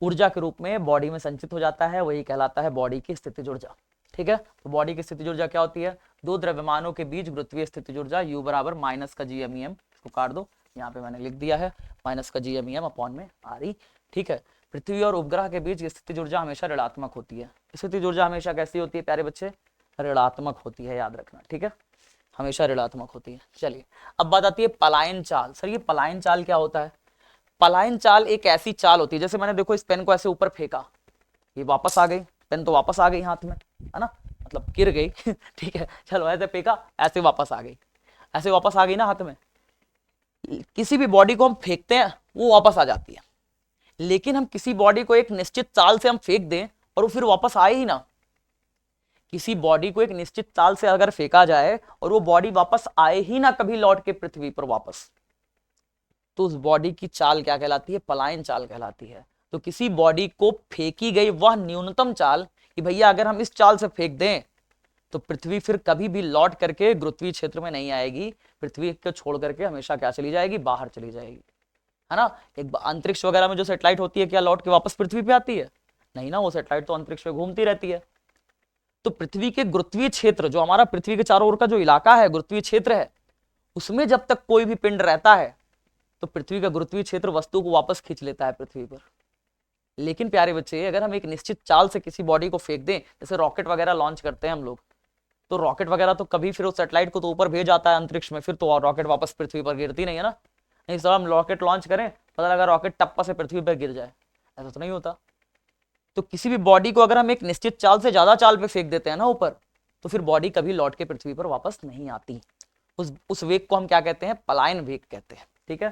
ऊर्जा के रूप में बॉडी में संचित हो जाता है, वही कहलाता है बॉडी की स्थितिज ऊर्जा। ठीक है, तो बॉडी की स्थितिज ऊर्जा क्या होती है? दो द्रव्यमानों के बीच गुरुत्वीय स्थितिज ऊर्जा U बराबर माइनस का जी MEM, इसको काट दो, यहाँ पे मैंने लिख दिया है माइनस का जी MEM अपॉन में RE। ठीक है, पृथ्वी और उपग्रह के बीच स्थितिज ऊर्जा हमेशा ऋणात्मक होती है। स्थितिज ऊर्जा हमेशा कैसी होती है प्यारे बच्चे? ऋणात्मक होती है, याद रखना। ठीक है, हमेशा ऋणात्मक होती है। चलिए अब बात आती है पलायन चाल। सर ये पलायन चाल क्या होता है? पलायन चाल एक ऐसी चाल होती है, जैसे मैंने देखो इस पेन को ऐसे ऊपर फेंका, ये वापस आ गई, पेन तो वापस आ गई हाथ में, है ना, मतलब गिर गई ठीक है, चलो ऐसे फेंका, ऐसे वापस आ गई, ऐसे वापस आ गई ना हाथ में। किसी भी बॉडी को हम फेंकते हैं वो वापस आ जाती है, लेकिन हम किसी बॉडी को एक निश्चित चाल से हम फेंक दें और वो फिर वापस आए ही ना। किसी बॉडी को एक निश्चित चाल से अगर फेंका जाए और वो बॉडी वापस आए ही ना कभी लौट के पृथ्वी पर वापस, तो उस बॉडी की चाल क्या कहलाती है? पलायन चाल कहलाती है। तो किसी बॉडी को फेंकी गई वह न्यूनतम चाल कि भैया अगर हम इस चाल से फेंक दें तो पृथ्वी फिर कभी भी लौट करके गुरुत्वीय क्षेत्र में नहीं आएगी, पृथ्वी को छोड़ करके हमेशा क्या चली जाएगी? बाहर चली जाएगी, है ना। एक अंतरिक्ष वगैरह में जो सैटेलाइट होती है क्या लौट के वापस पृथ्वी पे आती है? नहीं ना, वो सैटेलाइट तो अंतरिक्ष में घूमती रहती है। तो पृथ्वी के गुरुत्वीय क्षेत्र, जो हमारा पृथ्वी के चारों ओर का जो इलाका है गुरुत्वीय क्षेत्र है, उसमें जब तक कोई भी पिंड रहता है तो पृथ्वी का गुरुत्वीय क्षेत्र वस्तु को वापस खींच लेता है पृथ्वी पर। लेकिन प्यारे बच्चे अगर हम एक निश्चित चाल से किसी बॉडी को फेंक दें, जैसे रॉकेट वगैरह लॉन्च करते हैं हम लोग, तो रॉकेट वगैरह तो कभी फिर उस सैटेलाइट को तो ऊपर भेज जाता है अंतरिक्ष में, फिर तो रॉकेट वापस पृथ्वी पर गिरती नहीं है ना। नहीं सर, हम रॉकेट लॉन्च करें, पता लगा रॉकेट टप्पा से पृथ्वी पर गिर जाए, ऐसा तो नहीं होता। तो किसी भी बॉडी को अगर हम एक निश्चित चाल से ज्यादा चाल पे फेंक देते हैं ना ऊपर, तो फिर बॉडी कभी लौट के पृथ्वी पर वापस नहीं आती। उस वेग को हम क्या कहते हैं? पलायन वेग कहते हैं। ठीक है,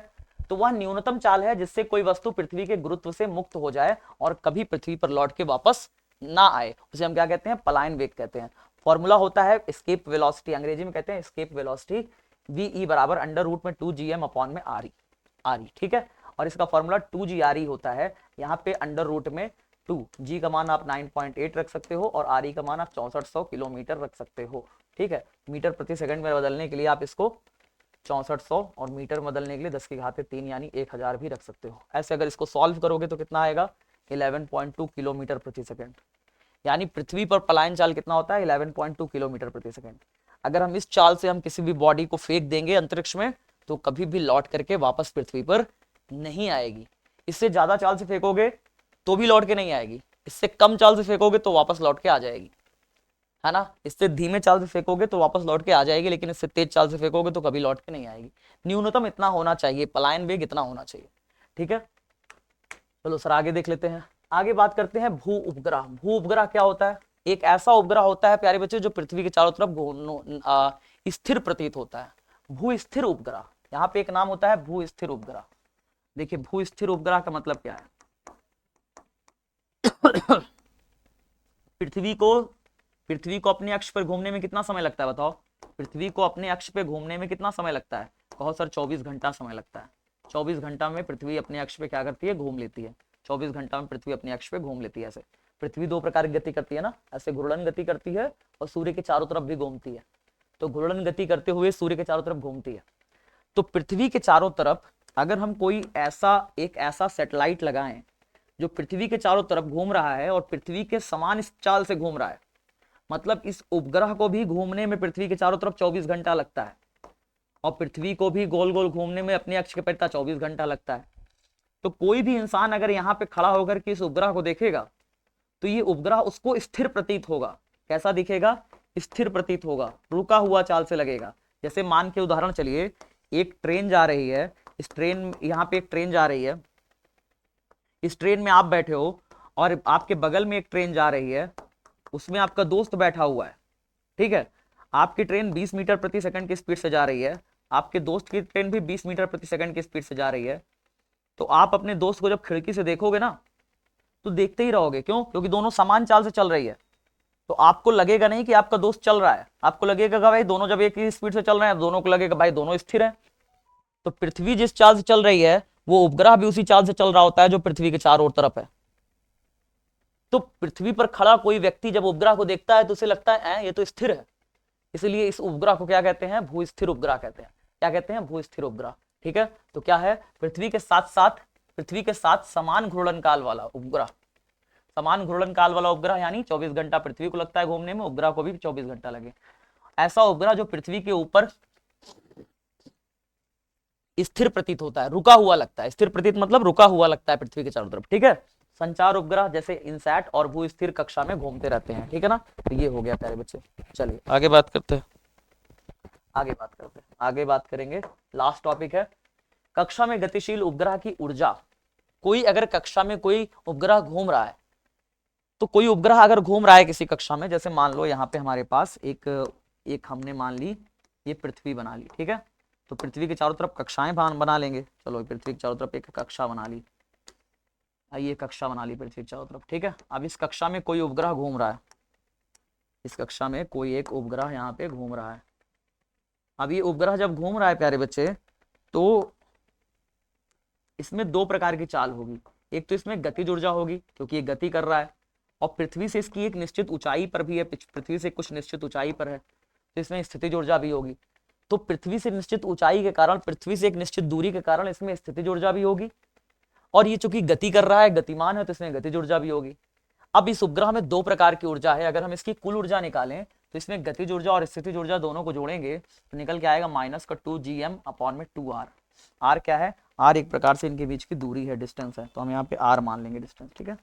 तो वह न्यूनतम चाल है जिससे कोई वस्तु पृथ्वी के गुरुत्व से मुक्त हो जाए और कभी पृथ्वी पर लौट के वापस ना आए, उसे हम क्या कहते हैं? पलायन वेग कहते हैं। फॉर्मूला होता है एस्केप वेलोसिटी, अंग्रेजी में कहते हैं एस्केप वेलोसिटी, VE बराबर अंडर रूट में 2gm अपॉन में RE। ठीक है, और इसका फॉर्मूला 2gRE होता है। यहाँ पे अंडर रूट में 2, G का मान आप 9.8 रख सकते हो और RE का मान आप 6400 किलोमीटर रख सकते हो। ठीक है, मीटर प्रति सेकंड में बदलने के लिए आप इसको 6400 और मीटर बदलने के लिए 10 की घात 3 यानी 1000 भी रख सकते हो। ऐसे अगर इसको सॉल्व करोगे तो कितना आएगा? 11.2 किलोमीटर प्रति सेकंड। यानी पृथ्वी पर पलायन चाल कितना होता है? 11.2 किलोमीटर प्रति सेकंड। अगर हम इस चाल से हम किसी भी बॉडी को फेंक देंगे अंतरिक्ष में तो कभी भी लौट करके वापस पृथ्वी पर नहीं आएगी। इससे ज्यादा चाल से फेंकोगे तो भी लौट के नहीं आएगी, इससे कम चाल से फेंकोगे तो वापस लौट के आ जाएगी, है ना। इससे धीमे चाल से फेंकोगे तो वापस लौट के आ जाएगी, लेकिन इससे तेज चाल से फेंकोगे तो कभी लौट के नहीं आएगी। न्यूनतम इतना होना चाहिए, पलायन वेग इतना होना चाहिए। ठीक है, चलो सर आगे देख लेते हैं। आगे बात करते हैं भू उपग्रह। भू उपग्रह क्या होता है? एक ऐसा उपग्रह होता है प्यारे बच्चे जो पृथ्वी के चारों तरफ स्थिर प्रतीत होता है। भू स्थिर उपग्रह, यहाँ पे एक नाम होता है भू स्थिर उपग्रह। देखिए भू स्थिर उपग्रह का मतलब क्या है? पृथ्वी को अपने अक्ष पर घूमने में कितना समय लगता है बताओ? पृथ्वी को अपने अक्ष पे घूमने में कितना समय लगता है? कहो सर 24 घंटा समय लगता है। 24 घंटा में पृथ्वी अपने अक्ष पे क्या करती है? घूम लेती है। 24 घंटा में पृथ्वी अपने अक्ष पे घूम लेती है। ऐसे पृथ्वी दो प्रकार की गति करती है ना, ऐसे घूर्णन गति करती है और सूर्य के चारों तरफ भी घूमती है। तो घूर्णन गति करते हुए सूर्य के चारों तरफ घूमती है। तो पृथ्वी के चारों तरफ अगर हम कोई एक ऐसा सैटेलाइट लगाएं जो पृथ्वी के चारों तरफ घूम रहा है और पृथ्वी के समान इस चाल से घूम रहा है, मतलब इस उपग्रह को भी घूमने में पृथ्वी के चारों तरफ 24 घंटा लगता है और पृथ्वी को भी गोल गोल घूमने में अपने अक्ष के परितः 24 घंटा लगता है। तो कोई भी इंसान अगर यहाँ पे खड़ा होकर के इस उपग्रह को देखेगा तो ये उपग्रह उसको स्थिर प्रतीत होगा। कैसा दिखेगा? स्थिर प्रतीत होगा, रुका हुआ चाल से लगेगा। जैसे मान के उदाहरण चलिए, एक ट्रेन जा रही है, इस ट्रेन, यहाँ पे एक ट्रेन जा रही है, इस ट्रेन में आप बैठे हो और आपके बगल में एक ट्रेन जा रही है, उसमें आपका दोस्त बैठा हुआ है, ठीक है। आपकी ट्रेन 20 मीटर प्रति सेकंड की स्पीड से जा रही है, आपके दोस्त की ट्रेन भी 20 मीटर प्रति सेकंड की स्पीड से जा रही है। तो आप अपने दोस्त को जब खिड़की से देखोगे ना तो देखते ही रहोगे। क्यों? क्योंकि दोनों समान चाल से चल रही है। तो आपको लगेगा नहीं कि आपका दोस्त चल रहा है, आपको लगेगा कि भाई दोनों जब एक ही स्पीड से चल रहे हैं, दोनों को लगेगा भाई दोनों स्थिर हैं। तो पृथ्वी जिस चाल से चल रही है वो उपग्रह भी उसी चाल से चल रहा होता है जो पृथ्वी के चारों ओर तरफ है। तो पृथ्वी पर खड़ा कोई व्यक्ति जब उपग्रह को देखता है तो उसे लगता है ये तो स्थिर है, इसलिए इस उपग्रह को क्या कहते हैं? भू-स्थिर उपग्रह कहते हैं। क्या कहते हैं? भू-स्थिर उपग्रह। ठीक है, तो क्या है? पृथ्वी के साथ समान घूर्णन काल वाला उपग्रह। समान घूर्णन काल वाला उपग्रह यानी 24 घंटा पृथ्वी को लगता है घूमने में, उपग्रह को भी 24 घंटा लगे। ऐसा उपग्रह जो पृथ्वी के ऊपर स्थिर प्रतीत होता है, रुका हुआ लगता है। स्थिर प्रतीत मतलब रुका हुआ लगता है पृथ्वी के चारों तरफ। ठीक है, संचार उपग्रह जैसे इनसैट और भू स्थिर कक्षा में घूमते रहते हैं। ठीक है ना, तो ये हो गया प्यारे बच्चे। चलिए आगे बात करते हैं, आगे बात करेंगे। लास्ट टॉपिक है कक्षा में गतिशील उपग्रह की ऊर्जा। कोई अगर कक्षा में कोई उपग्रह घूम रहा है, तो कोई उपग्रह अगर घूम रहा है किसी कक्षा में, जैसे मान लो यहाँ पे हमारे पास एक हमने मान ली ये पृथ्वी बना ली। ठीक है, तो पृथ्वी के चारों तरफ कक्षाएं बना लेंगे। चलो पृथ्वी के चारों तरफ एक कक्षा बना ली, ये कक्षा बना ली पृथ्वी के चारों तरफ। ठीक है, अब इस कक्षा में कोई उपग्रह घूम रहा है, इस कक्षा में कोई एक उपग्रह यहाँ पे घूम रहा है। अब ये उपग्रह जब घूम रहा है प्यारे बच्चे, तो इसमें दो प्रकार की चाल होगी। एक तो इसमें गतिज ऊर्जा होगी क्योंकि ये गति कर रहा है, और पृथ्वी से इसकी एक निश्चित ऊंचाई पर भी है, पृथ्वी से कुछ निश्चित ऊंचाई पर है, तो इसमें स्थितिज ऊर्जा भी होगी। तो पृथ्वी से निश्चित ऊंचाई के कारण, पृथ्वी से एक निश्चित दूरी के कारण इसमें स्थितिज ऊर्जा भी होगी, और ये चूंकि गति कर रहा है, गतिमान है, तो इसमें गतिज ऊर्जा भी होगी। अब इस उपग्रह में दो प्रकार की ऊर्जा है। अगर हम इसकी कुल ऊर्जा निकालें तो इसमें गतिज ऊर्जा और स्थितिज ऊर्जा दोनों को जोड़ेंगे तो निकल के आएगा -2gm/2r। r क्या है? r एक प्रकार से इनके बीच की दूरी है, डिस्टेंस है, तो हम यहाँ पे r मान लेंगे डिस्टेंस। ठीक है,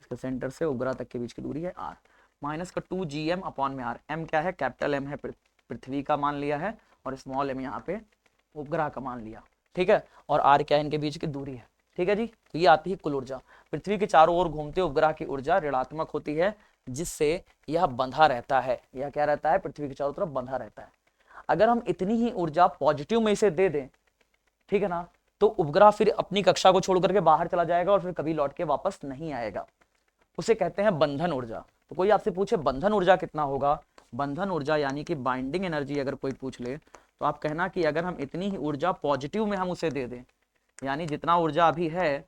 इसके सेंटर से उपग्रह तक के बीच की दूरी है r, -2gm/r। m क्या है? कैपिटल M है, पृथ्वी का मान लिया है, और स्मॉल m यहाँ पे उपग्रह का मान लिया। ठीक है, और r क्या है? इनके बीच की दूरी है। ठीक है जी, तो ये आती है कुल ऊर्जा। पृथ्वी के चारों ओर घूमते उपग्रह की ऊर्जा ऋणात्मक होती है, जिससे यह बंधा रहता है। यह क्या रहता है? पृथ्वी के चारों तरफ बंधा रहता है। अगर हम इतनी ही ऊर्जा पॉजिटिव में इसे दे दें, ठीक है ना, तो उपग्रह फिर अपनी कक्षा को छोड़ करके बाहर चला जाएगा और फिर कभी लौट के वापस नहीं आएगा। उसे कहते हैं बंधन ऊर्जा। तो कोई आपसे पूछे बंधन ऊर्जा कितना होगा? बंधन ऊर्जा यानी कि बाइंडिंग एनर्जी अगर कोई पूछ ले तो आप कहना कि अगर हम इतनी ही ऊर्जा पॉजिटिव में हम उसे दे दें, यानी जितना ऊर्जा अभी है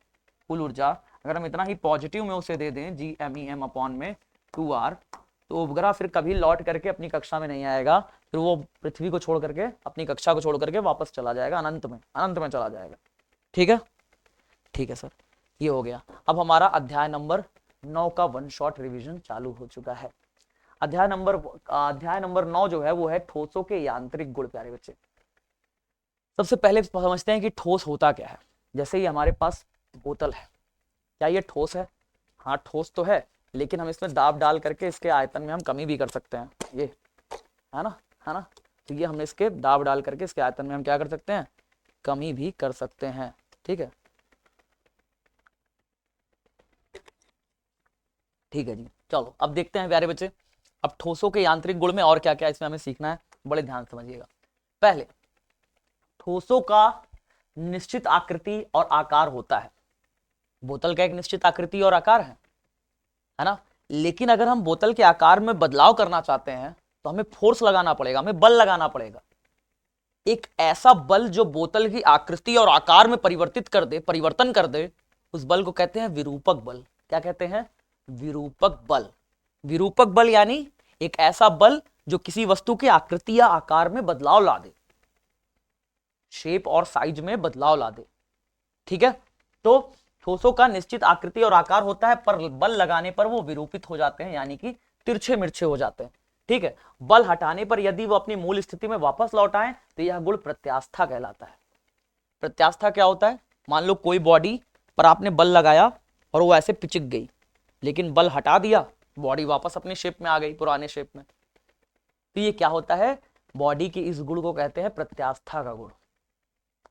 कुल ऊर्जा, अगर हम इतना ही पॉजिटिव में उसे दे दें Gm/2r, तो उपग्रह फिर कभी लौट करके अपनी कक्षा में नहीं आएगा, फिर वो पृथ्वी को छोड़ करके, अपनी कक्षा को छोड़ करके वापस चला जाएगा, अनंत में चला जाएगा। ठीक है, ठीक है सर, ये हो गया। अब हमारा अध्याय नंबर 9 का वन शॉट रिवीजन चालू हो चुका है। अध्याय नंबर 9 जो है वो है ठोसों के यांत्रिक गुण। प्यारे बच्चे, सबसे पहले समझते हैं कि ठोस होता क्या है। जैसे ही हमारे पास बोतल है, क्या ये ठोस है? हाँ ठोस तो है, लेकिन हम इसमें दाब डाल करके इसके आयतन में हम कमी भी कर सकते हैं। ये है ना, तो ये हमने इसके दाब डाल करके इसके आयतन में हम क्या कर सकते हैं? कमी भी कर सकते हैं। ठीक है, ठीक है जी। चलो अब देखते हैं प्यारे बच्चे, अब ठोसों के यांत्रिक गुण में और क्या क्या इसमें हमें सीखना है, बड़े ध्यान समझिएगा। पहले, ठोसों का निश्चित आकृति और आकार होता है। बोतल का एक निश्चित आकृति और आकार है ना, लेकिन अगर हम बोतल के आकार में बदलाव करना चाहते हैं तो हमें फोर्स लगाना पड़ेगा, हमें बल लगाना पड़ेगा। एक ऐसा बल जो बोतल की आकृति और आकार में परिवर्तन कर दे, उस बल को कहते हैं विरूपक बल। क्या कहते हैं? विरूपक बल। विरूपक बल यानी एक ऐसा बल जो किसी वस्तु की आकृति या आकार में बदलाव ला दे, शेप और साइज में बदलाव ला दे। ठीक है, तो ठोसों का निश्चित आकृति और आकार होता है, पर बल लगाने पर वो विरूपित हो जाते हैं, यानी कि तिरछे मिर्छे हो जाते हैं। ठीक है, बल हटाने पर यदि वो अपनी मूल स्थिति में वापस लौट आए तो यह गुण प्रत्यास्था कहलाता है। प्रत्यास्था क्या होता है? मान लो कोई बॉडी पर आपने बल लगाया और वो ऐसे पिचक गई, लेकिन बल हटा दिया, बॉडी वापस अपने शेप में आ गई, पुराने शेप में। तो ये क्या होता है, बॉडी के इस गुण को कहते हैं प्रत्यास्था का गुण।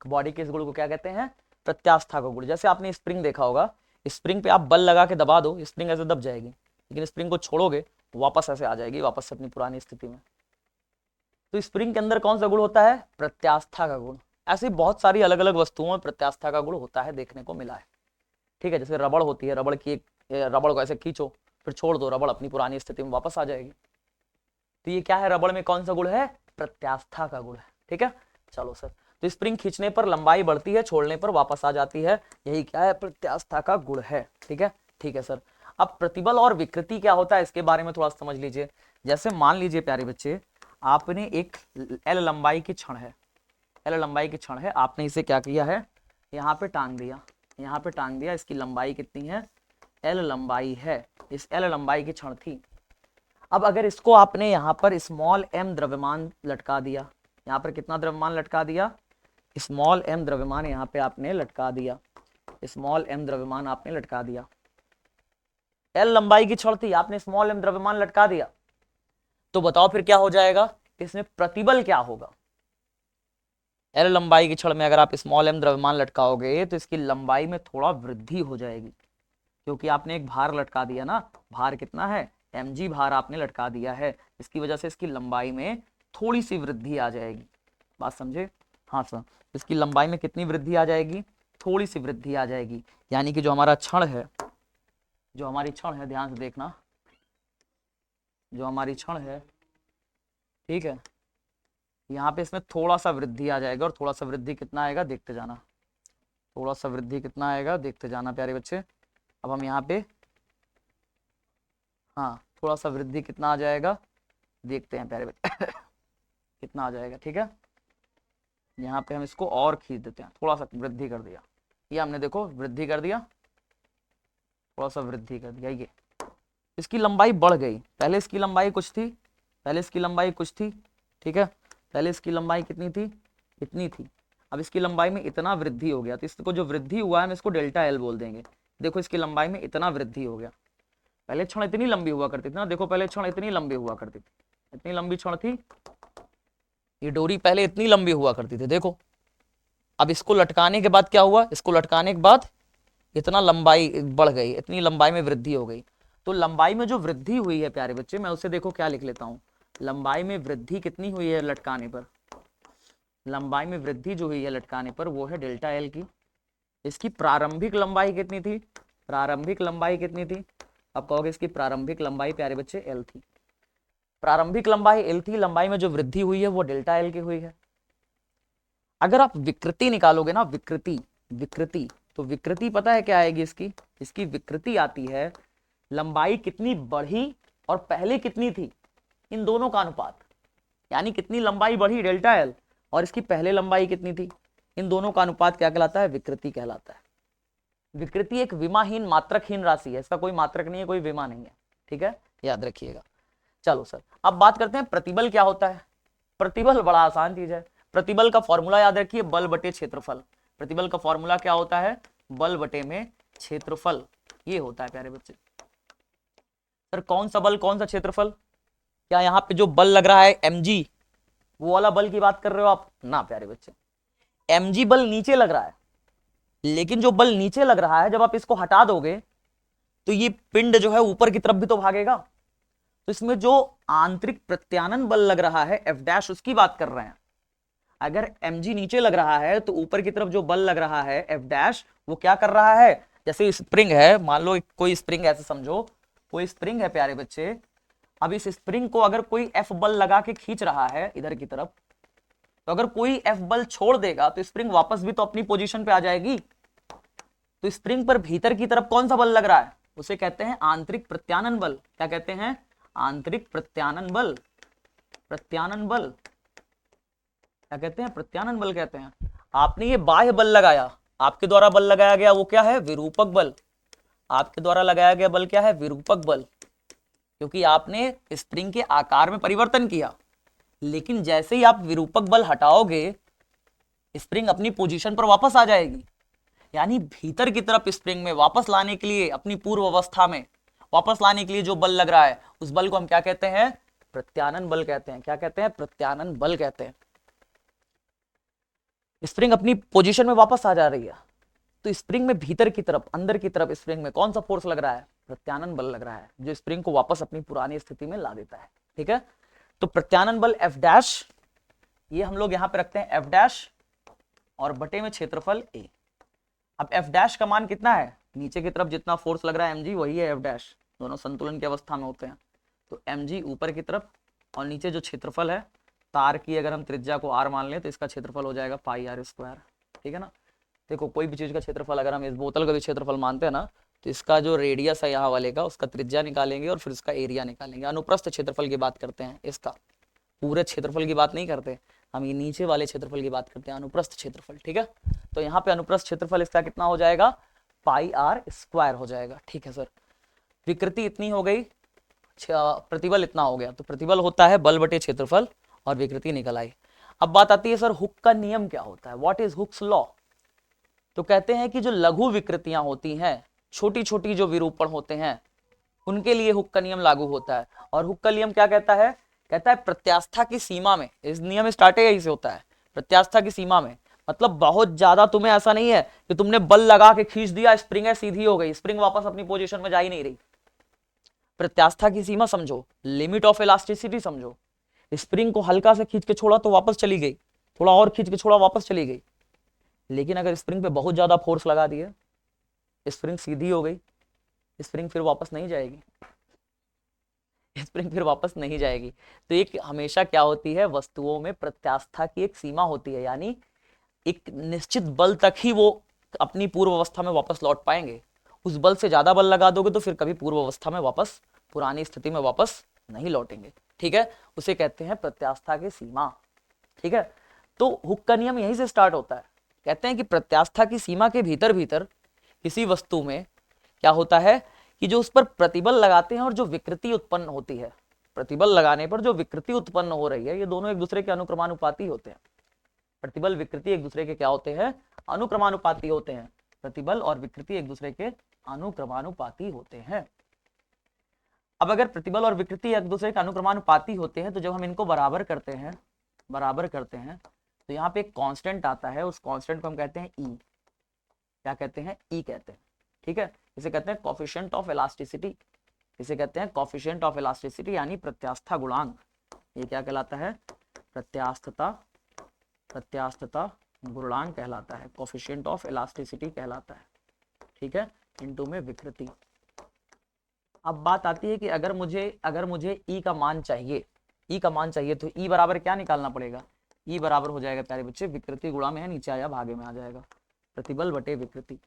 बॉडी के इस गुण को क्या कहते हैं, प्रत्यास्था का गुण। जैसे आपने स्प्रिंग देखा होगा, स्प्रिंग पे आप बल लगा के दबा दो, स्प्रिंग ऐसे दब जाएगी, लेकिन स्प्रिंग को छोड़ोगे वापस ऐसे आ जाएगी, वापस अपनी पुरानी स्थिति में। तो स्प्रिंग के अंदर कौन सा गुण होता है, प्रत्यास्था का गुण। ऐसी बहुत सारी अलग अलग वस्तुओं में प्रत्यास्था का गुण होता है, देखने को मिला है। ठीक है, जैसे रबड़ होती है, रबड़ की एक, रबड़ को ऐसे खींचो फिर छोड़ दो, रबड़ अपनी पुरानी स्थिति में वापस आ जाएगी। तो ये क्या है, रबड़ में कौन सा गुण है, प्रत्यास्था का गुण है। ठीक है, चलो सर। तो स्प्रिंग खींचने पर लंबाई बढ़ती है, छोड़ने पर वापस आ जाती है, यही क्या है, प्रत्यास्था का गुण है। ठीक है, ठीक है सर। अब प्रतिबल और विकृति क्या होता है, इसके बारे में थोड़ा समझ लीजिए। जैसे मान लीजिए प्यारे बच्चे, आपने एक एल लंबाई की छड़ है, एल लंबाई की छड़ है, आपने इसे क्या किया है, यहाँ पे टांग दिया, यहाँ पे टांग दिया। इसकी लंबाई कितनी है, एल लंबाई है, इस एल लंबाई की छड़ थी। अब अगर इसको आपने यहाँ पर स्मॉल एम द्रव्यमान लटका दिया, यहाँ पर कितना द्रव्यमान लटका दिया, स्मॉल एम द्रव्यमान यहाँ पे आपने लटका दिया, स्मॉल एम द्रव्यमान आपने लटका दिया। एल लंबाई की छड़ थी, आपने स्मॉल एम द्रव्यमान लटका दिया, तो बताओ फिर क्या हो जाएगा, इसमें प्रतिबल क्या होगा। एल लंबाई की छड़ में अगर आप स्मॉल एम द्रव्यमान लटकाओगे तो इसकी लंबाई में थोड़ा वृद्धि हो जाएगी, क्योंकि आपने एक भार लटका दिया ना, भार कितना है, mg भार आपने लटका दिया है, इसकी वजह से इसकी लंबाई में थोड़ी सी वृद्धि आ जाएगी। बात समझे, हाँ सर। इसकी लंबाई में कितनी वृद्धि आ जाएगी, थोड़ी सी वृद्धि आ जाएगी। यानी कि जो हमारा छड़ है, जो हमारी छड़ है, ध्यान से देखना, जो हमारी छड़ है, ठीक है, यहाँ पे इसमें थोड़ा सा वृद्धि आ जाएगा। और थोड़ा सा वृद्धि कितना आएगा, देखते जाना, थोड़ा सा वृद्धि कितना आएगा, देखते जाना प्यारे बच्चे। अब हम यहाँ पे, हाँ, थोड़ा सा वृद्धि कितना आ जाएगा, देखते हैं प्यारे बच्चे कितना आ जाएगा। ठीक है, यहाँ पे हम इसको और खींच देते हैं, थोड़ा सा वृद्धि कर दिया, ये हमने देखो वृद्धि कर दिया, थोड़ा सा वृद्धि कर दिया, ये इसकी लंबाई बढ़ गई। पहले इसकी लंबाई कुछ थी, पहले इसकी लंबाई कुछ थी, ठीक है, पहले इसकी लंबाई कितनी थी, इतनी थी। अब इसकी लंबाई में इतना वृद्धि हो गया, तो इसको जो वृद्धि हुआ है हम इसको डेल्टा एल बोल देंगे। देखो इसकी लंबाई में इतना वृद्धि हो गया, पहले क्षण इतनी लंबी हुआ करती थी ना, देखो पहले क्षण इतनी लंबी हुआ करती थी, इतनी लंबी क्षण थी, ये डोरी पहले इतनी लंबी हुआ करती थी, देखो। अब इसको लटकाने के बाद क्या हुआ, इसको लटकाने के बाद इतना लंबाई बढ़ गई, इतनी लंबाई में वृद्धि हो गई। तो लंबाई में जो वृद्धि हुई है प्यारे बच्चे, मैं उसे देखो क्या लिख लेता हूँ, लंबाई में वृद्धि कितनी हुई है लटकाने पर, लंबाई में वृद्धि जो हुई है लटकाने पर वो है डेल्टा एल की। इसकी प्रारंभिक लंबाई कितनी थी, प्रारंभिक लंबाई कितनी थी, अब कहोगे इसकी प्रारंभिक लंबाई प्यारे बच्चे एल थी, प्रारंभिक लंबाई एल थी, लंबाई में जो वृद्धि हुई है वो डेल्टा एल की हुई है। अगर आप विकृति निकालोगे ना, विकृति, विकृति, तो विकृति पता है क्या आएगी इसकी, इसकी विकृति आती है लंबाई कितनी बढ़ी और पहले कितनी थी, इन दोनों का अनुपात। यानी कितनी लंबाई बढ़ी डेल्टा एल, और इसकी पहले लंबाई कितनी थी, इन दोनों का अनुपात क्या कहलाता है, विकृति कहलाता है। विकृति एक विमाहीन मात्रकहीन राशि है, इसका कोई मात्रक नहीं है, कोई विमा नहीं है। ठीक है, याद रखिएगा। चलो सर, अब बात करते हैं प्रतिबल क्या होता है। प्रतिबल बड़ा आसान चीज है। प्रतिबल का फॉर्मूला याद रखिए, बल बटे क्षेत्रफल। प्रतिबल का फॉर्मूला क्या होता है, बल बटे में क्षेत्रफल, ये होता है प्यारे बच्चे। सर कौन सा बल, कौन सा क्षेत्रफल, क्या यहाँ पे जो बल लग रहा है mg, वो वाला बल की बात कर रहे हो आप ना प्यारे बच्चे। mg बल नीचे लग रहा है, लेकिन जो बल नीचे लग रहा है जब आप इसको हटा दोगे तो ये पिंड जो है ऊपर की तरफ भी तो भागेगा। तो इसमें जो आंतरिक प्रत्यानन बल लग रहा है एफ डैश, उसकी बात कर रहे हैं। अगर mg नीचे लग रहा है तो ऊपर की तरफ जो बल लग रहा है एफ डैश, वो क्या कर रहा है, जैसे स्प्रिंग है, मान लो कोई स्प्रिंग ऐसे समझो, कोई स्प्रिंग है प्यारे बच्चे। अब इस स्प्रिंग को अगर कोई एफ बल लगा के खींच रहा है इधर की तरफ, तो अगर कोई एफ बल छोड़ देगा तो स्प्रिंग वापस भी तो अपनी पोजीशन पे आ जाएगी। तो स्प्रिंग पर भीतर की तरफ कौन सा बल लग रहा है, उसे कहते हैं आंतरिक प्रत्यानन बल। क्या कहते हैं, आंतरिक प्रत्यानन बल, प्रत्यानन बल क्या कहते हैं, प्रत्यानन बल कहते हैं। आपने ये बाह्य बल लगाया, आपके द्वारा बल लगाया गया वो क्या है, विरूपक बल। आपके द्वारा लगाया गया बल क्या है, विरूपक बल, क्योंकि आपने स्प्रिंग के आकार में परिवर्तन किया। लेकिन जैसे ही आप विरूपक बल हटाओगे, स्प्रिंग अपनी पोजीशन पर वापस आ जाएगी। यानी भीतर की तरफ स्प्रिंग में वापस लाने के लिए, अपनी पूर्व अवस्था में वापस लाने के लिए जो बल लग रहा है, उस बल को हम क्या कहते हैं? प्रत्यानयन बल कहते हैं। क्या कहते हैं? प्रत्यानयन बल कहते हैं। स्प्रिंग अपनी पोजीशन में वापस आ जा रही है, तो स्प्रिंग में भीतर की तरफ, अंदर की तरफ स्प्रिंग में कौन सा फोर्स लग रहा है? प्रत्यानयन बल लग रहा है, जो स्प्रिंग को वापस अपनी पुरानी स्थिति में ला देता है। ठीक है, तो प्रत्यानयन बल एफ डैश, ये हम लोग यहां पे रखते हैं एफ डैश, और बटे में क्षेत्रफल ए। अब एफ डैश का मान कितना है? नीचे की तरफ जितना फोर्स लग रहा है mg, वही है एफ डैश। दोनों संतुलन की अवस्था में होते हैं, तो mg ऊपर की तरफ, और नीचे जो क्षेत्रफल है तार की, अगर हम त्रिज्या को r मान लें तो इसका क्षेत्रफल हो जाएगा पाई आर स्क्वायर। ठीक है ना, देखो कोई भी चीज का क्षेत्रफल अगर हम इस बोतल का भी क्षेत्रफल मानते हैं ना, तो इसका जो रेडियस है यहाँ वाले का, उसका त्रिज्या निकालेंगे और फिर उसका एरिया निकालेंगे। अनुप्रस्थ क्षेत्रफल की बात करते हैं, इसका पूरे क्षेत्रफल की बात नहीं करते हम, ये नीचे वाले क्षेत्रफल की बात करते हैं, अनुप्रस्थ क्षेत्रफल। ठीक है, तो यहाँ पे अनुप्रस्थ क्षेत्रफल इसका कितना हो जाएगा? पाई आर स्क्वायर हो जाएगा। ठीक है सर, विकृति इतनी हो गई, प्रतिबल इतना हो गया, तो प्रतिबल होता है बल बटे क्षेत्रफल, और विकृति निकल आई। अब बात आती है सर हुक का नियम क्या होता है? What is Hooke's law? तो कहते हैं कि जो लघु विकृतियां होती हैं, छोटी छोटी जो विरूपण होते हैं, उनके लिए हुक का नियम लागू होता है। और हुक का नियम क्या कहता है? कहता है प्रत्यास्था की सीमा में, इस नियम स्टार्ट यही से होता है, प्रत्यास्था की सीमा में। मतलब बहुत ज्यादा तुम्हें ऐसा नहीं है कि तुमने बल लगा के खींच दिया, स्प्रिंग है सीधी हो गई, स्प्रिंग वापस अपनी पोजीशन में जा ही नहीं रही। प्रत्यास्था की सीमा समझो, लिमिट ऑफ इलास्टिसिटी समझो। स्प्रिंग को हल्का से खींच के छोड़ा तो वापस चली गई, थोड़ा और खींच के छोड़ा वापस चली गई। लेकिन अगर स्प्रिंग पे बहुत ज्यादा फोर्स लगा दिए, स्प्रिंग सीधी हो गई, स्प्रिंग फिर वापस नहीं जाएगी, स्प्रिंग फिर वापस नहीं जाएगी। तो एक हमेशा क्या होती है, वस्तुओं में प्रत्यास्था की एक सीमा होती है, यानी एक निश्चित बल तक ही वो अपनी पूर्व अवस्था में वापस लौट पाएंगे। उस बल से ज्यादा बल लगा दोगे तो फिर कभी पूर्व अवस्था में वापस, पुरानी स्थिति में वापस नहीं लौटेंगे। ठीक है, उसे कहते हैं प्रत्यास्था की सीमा। ठीक है, तो हुक का नियम यहीं से स्टार्ट होता है। कहते हैं कि प्रत्यास्था की सीमा के भीतर भीतर किसी वस्तु में क्या होता है कि जो उस पर प्रतिबल लगाते हैं और जो विकृति उत्पन्न होती है, प्रतिबल लगाने पर जो विकृति उत्पन्न हो रही है, ये दोनों एक दूसरे के अनुक्रमानुपाती होते हैं। प्रतिबल विकृति एक दूसरे के क्या होते हैं? अनुक्रमानुपाती होते हैं। प्रतिबल और विकृति एक दूसरे के अनुक्रमानुपाती होते हैं। अब अगर प्रतिबल और विकृति एक दूसरे के अनुक्रमानुपाती होते हैं, तो जब हम इनको बराबर करते हैं, तो यहाँ पे एक कांस्टेंट आता है, उस कांस्टेंट को हम कहते हैं ई। क्या कहते हैं? ई कहते हैं। ठीक है, इसे कहते हैं कोफिशिएंट ऑफ इलास्टिसिटी। इसे कहते हैं कोफिशिएंट ऑफ इलास्टिसिटी, यानी प्रत्यास्था गुणांक। ये क्या कहलाता है? प्रत्यास्थता गुणांक कहलाता है, कोफिशिएंट ऑफ इलास्टिसिटी कहलाता है। ठीक है, इनटू में विकृति। अब बात आती है कि अगर मुझे ई का मान चाहिए, तो ई बराबर क्या निकालना पड़ेगा? ई बराबर हो जाएगा प्यारे बच्चे, विकृति गुणा में है, नीचे आया भागे में आ जाएगा, प्रतिबल बटे विकृति।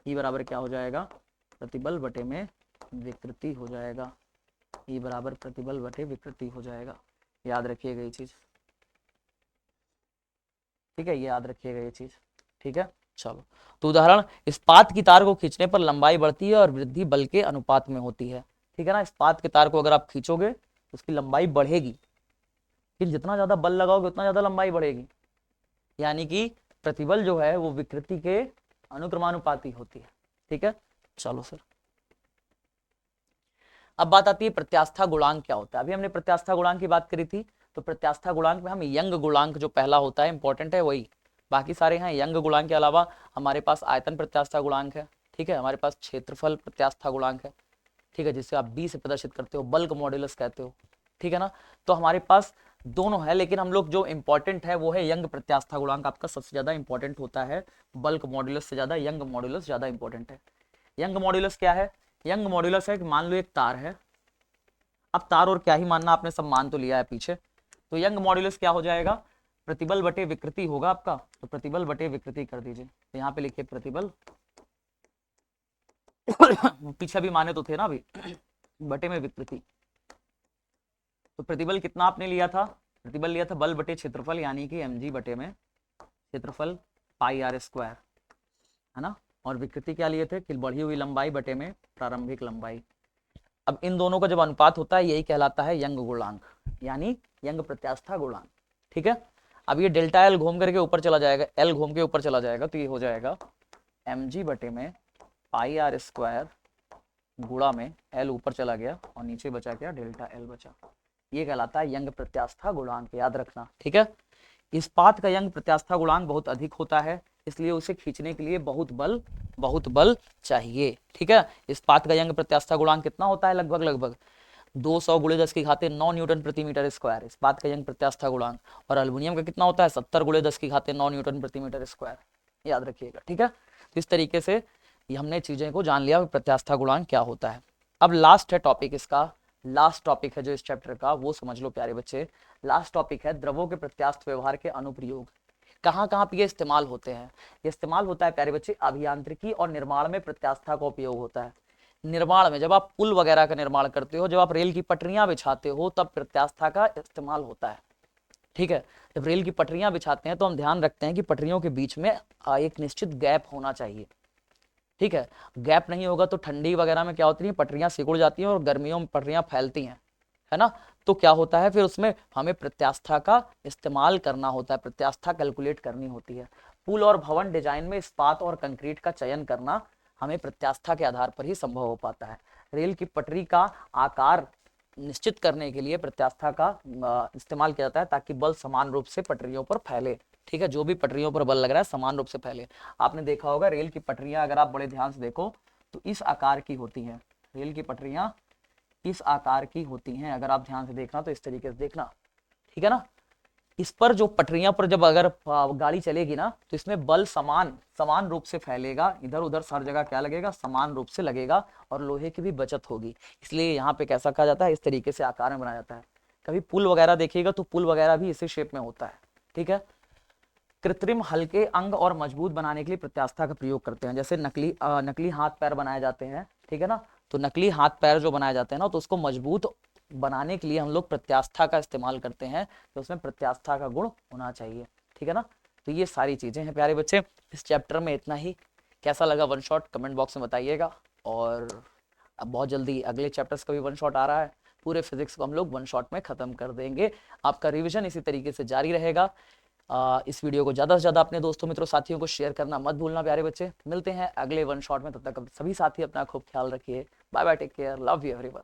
ई बराबर क्या हो जाएगा? प्रतिबल बटे में विकृति हो जाएगा। ई बराबर प्रतिबल बटे विकृति हो जाएगा। याद रखिएगा ये चीज। ठीक है, ये याद रखिएगा ये चीज। ठीक है, चलो तो उदाहरण, इस्पात की तार को खींचने पर लंबाई बढ़ती है और वृद्धि बल के अनुपात में होती है। ठीक है ना, इस्पात की तार को अगर आप खींचोगे तो उसकी लंबाई बढ़ेगी, लेकिन जितना ज्यादा बल लगाओगे उतना ज्यादा लंबाई बढ़ेगी। यानी कि प्रतिबल जो है वो विकृति के अनुक्रमानुपाती होती है। ठीक है, चलो सर। अब बात आती है प्रत्यास्था गुणांक क्या होता है। अभी हमने प्रत्यास्था गुणांक की बात करी थी, तो प्रत्यास्था गुणांक में हम यंग गुणांक जो पहला होता है, इंपॉर्टेंट है वही, बाकी सारे हैं। यंग गुणांक के अलावा हमारे पास आयतन प्रत्यास्था गुणांक है। ठीक है, हमारे पास क्षेत्रफल प्रत्यास्था गुणांक है। ठीक है, जिससे आप बी से प्रदर्शित करते हो, बल्क मॉड्यूलस कहते हो। ठीक है ना, तो हमारे पास दोनों है, लेकिन हम लोग जो इंपॉर्टेंट है वो है यंग प्रत्यास्था गुणांक, आपका सबसे ज्यादा इंपॉर्टेंट होता है। बल्क मॉड्यूलस से ज्यादा यंग मॉड्यूलस ज्यादा इंपॉर्टेंट है। यंग मॉड्यूलस क्या है? यंग मॉड्यूलस है कि मान लो एक तार है, अब तार और क्या ही मानना, आपने सब मान तो लिया है पीछे, तो यंग मॉड्यूलस क्या हो जाएगा? प्रतिबल बटे विकृति होगा आपका, तो प्रतिबल बटे विकृति कर दीजिए। तो यहाँ पे लिखिए प्रतिबल पीछे भी माने तो थे ना अभी, बटे में विकृति। तो प्रतिबल कितना आपने लिया था? प्रतिबल लिया था बल बटे क्षेत्रफल, यानी कि mg बटे में क्षेत्रफल पाई आर स्क्वायर, है ना। और विकृति क्या लिए थे? कि बढ़ी हुई लंबाई बटे में प्रारंभिक लंबाई। अब इन दोनों का जब अनुपात होता है, यही कहलाता है यंग गुणांक, यानी यंग प्रत्यास्था गुणांक। ठीक है, अब ये डेल्टा एल घूम करके ऊपर चला जाएगा, एल घूम के ऊपर चला जाएगा, तो ये हो जाएगा mg बटे में पाई आर स्क्वायर गुणा में l ऊपर चला गया और नीचे बचा क्या, डेल्टा l बचा। ये कहलाता है यंग प्रत्यास्था गुणांक, याद रखना, ठीक है। इस्पात का यंग प्रत्यास्था गुणांक बहुत अधिक होता है, इसलिए उसे खींचने के लिए बहुत बल चाहिए, ठीक है। इस्पात का यंग प्रत्यास्था गुणांक कितना होता है, लगभग 200 गुणे 10 की घाते 9 न्यूटन प्रति मीटर स्क्वायर, इस्पात का यंग प्रत्यास्था गुणांक। और एल्युमिनियम का कितना होता है, 70 गुणे 10 की घाते 9 न्यूटन प्रति मीटर स्क्वायर, याद रखिएगा, ठीक है। तो इस तरीके से ये हमने चीजें को जान लिया प्रत्यास्था गुणांक क्या होता है। अब लास्ट है टॉपिक, इसका लास्ट टॉपिक है जो इस चैप्टर का, वो समझ लो प्यारे बच्चे। लास्ट टॉपिक है द्रवों के प्रत्यास्थ व्यवहार के अनुप्रयोग। कहाँ कहाँ पे ये इस्तेमाल होते हैं, ये इस्तेमाल होता है प्यारे बच्चे अभियांत्रिकी और निर्माण में प्रत्यास्था का उपयोग होता है। निर्माण में, जब आप पुल वगैरह का निर्माण करते हो, जब आप रेल की पटरियां बिछाते हो, तब प्रत्यास्था का इस्तेमाल होता है, ठीक है। जब रेल की पटरियां बिछाते हैं तो हम ध्यान रखते हैं कि पटरियों के बीच में एक निश्चित गैप होना चाहिए, ठीक है। गैप नहीं होगा तो ठंडी वगैरह में क्या होती है, पटरियां सिकुड़ जाती हैं और गर्मियों में पटरियां फैलती हैं, है ना। तो क्या होता है, फिर उसमें हमें प्रत्यास्था का इस्तेमाल करना होता है, प्रत्यास्था कैलकुलेट करनी होती है। पुल और भवन डिजाइन में इस्पात और कंक्रीट का चयन करना हमें प्रत्यास्था के आधार पर ही संभव हो पाता है। रेल की पटरी का आकार निश्चित करने के लिए प्रत्यास्था का इस्तेमाल किया जाता है, ताकि बल समान रूप से पटरियों पर फैले, ठीक है। जो भी पटरियों पर बल लग रहा है समान रूप से फैले। आपने देखा होगा रेल की पटरियां अगर आप बड़े ध्यान से देखो तो इस आकार की होती हैं, रेल की पटरियां इस आकार की होती हैं, अगर आप ध्यान से देखना तो इस तरीके से देखना, ठीक है ना। इस पर जो पटरियां पर जब अगर गाड़ी चलेगी ना, तो इसमें बल समान रूप से फैलेगा, इधर उधर हर जगह क्या लगेगा, समान रूप से लगेगा और लोहे की भी बचत होगी। इसलिए यहाँ पे कैसा कहा जाता है, इस तरीके से आकार में बनाया जाता है। कभी पुल वगैरह देखिएगा तो पुल वगैरह भी इसी शेप में होता है, ठीक है। कृत्रिम हल्के अंग और मजबूत बनाने के लिए प्रत्यास्था का प्रयोग करते हैं, जैसे नकली हाथ पैर बनाए जाते हैं, ठीक है ना। तो नकली हाथ पैर जो बनाए जाते हैं ना, तो उसको मजबूत बनाने के लिए हम लोग प्रत्यास्था का इस्तेमाल करते हैं, तो उसमें प्रत्यास्था का गुण होना चाहिए, ठीक है ना। तो ये सारी चीजें हैं प्यारे बच्चे, इस चैप्टर में इतना ही। कैसा लगा वन शॉट कमेंट बॉक्स में बताइएगा। और अब बहुत जल्दी अगले चैप्टर्स का भी वन शॉट आ रहा है, पूरे फिजिक्स को हम लोग वन शॉट में खत्म कर देंगे। आपका रिविजन इसी तरीके से जारी रहेगा। इस वीडियो को ज़्यादा से ज़्यादा अपने दोस्तों मित्रों साथियों को शेयर करना मत भूलना प्यारे बच्चे। मिलते हैं अगले वन शॉट में, तब तक सभी साथी अपना खूब ख्याल रखिए। Bye bye, take care, love you everyone.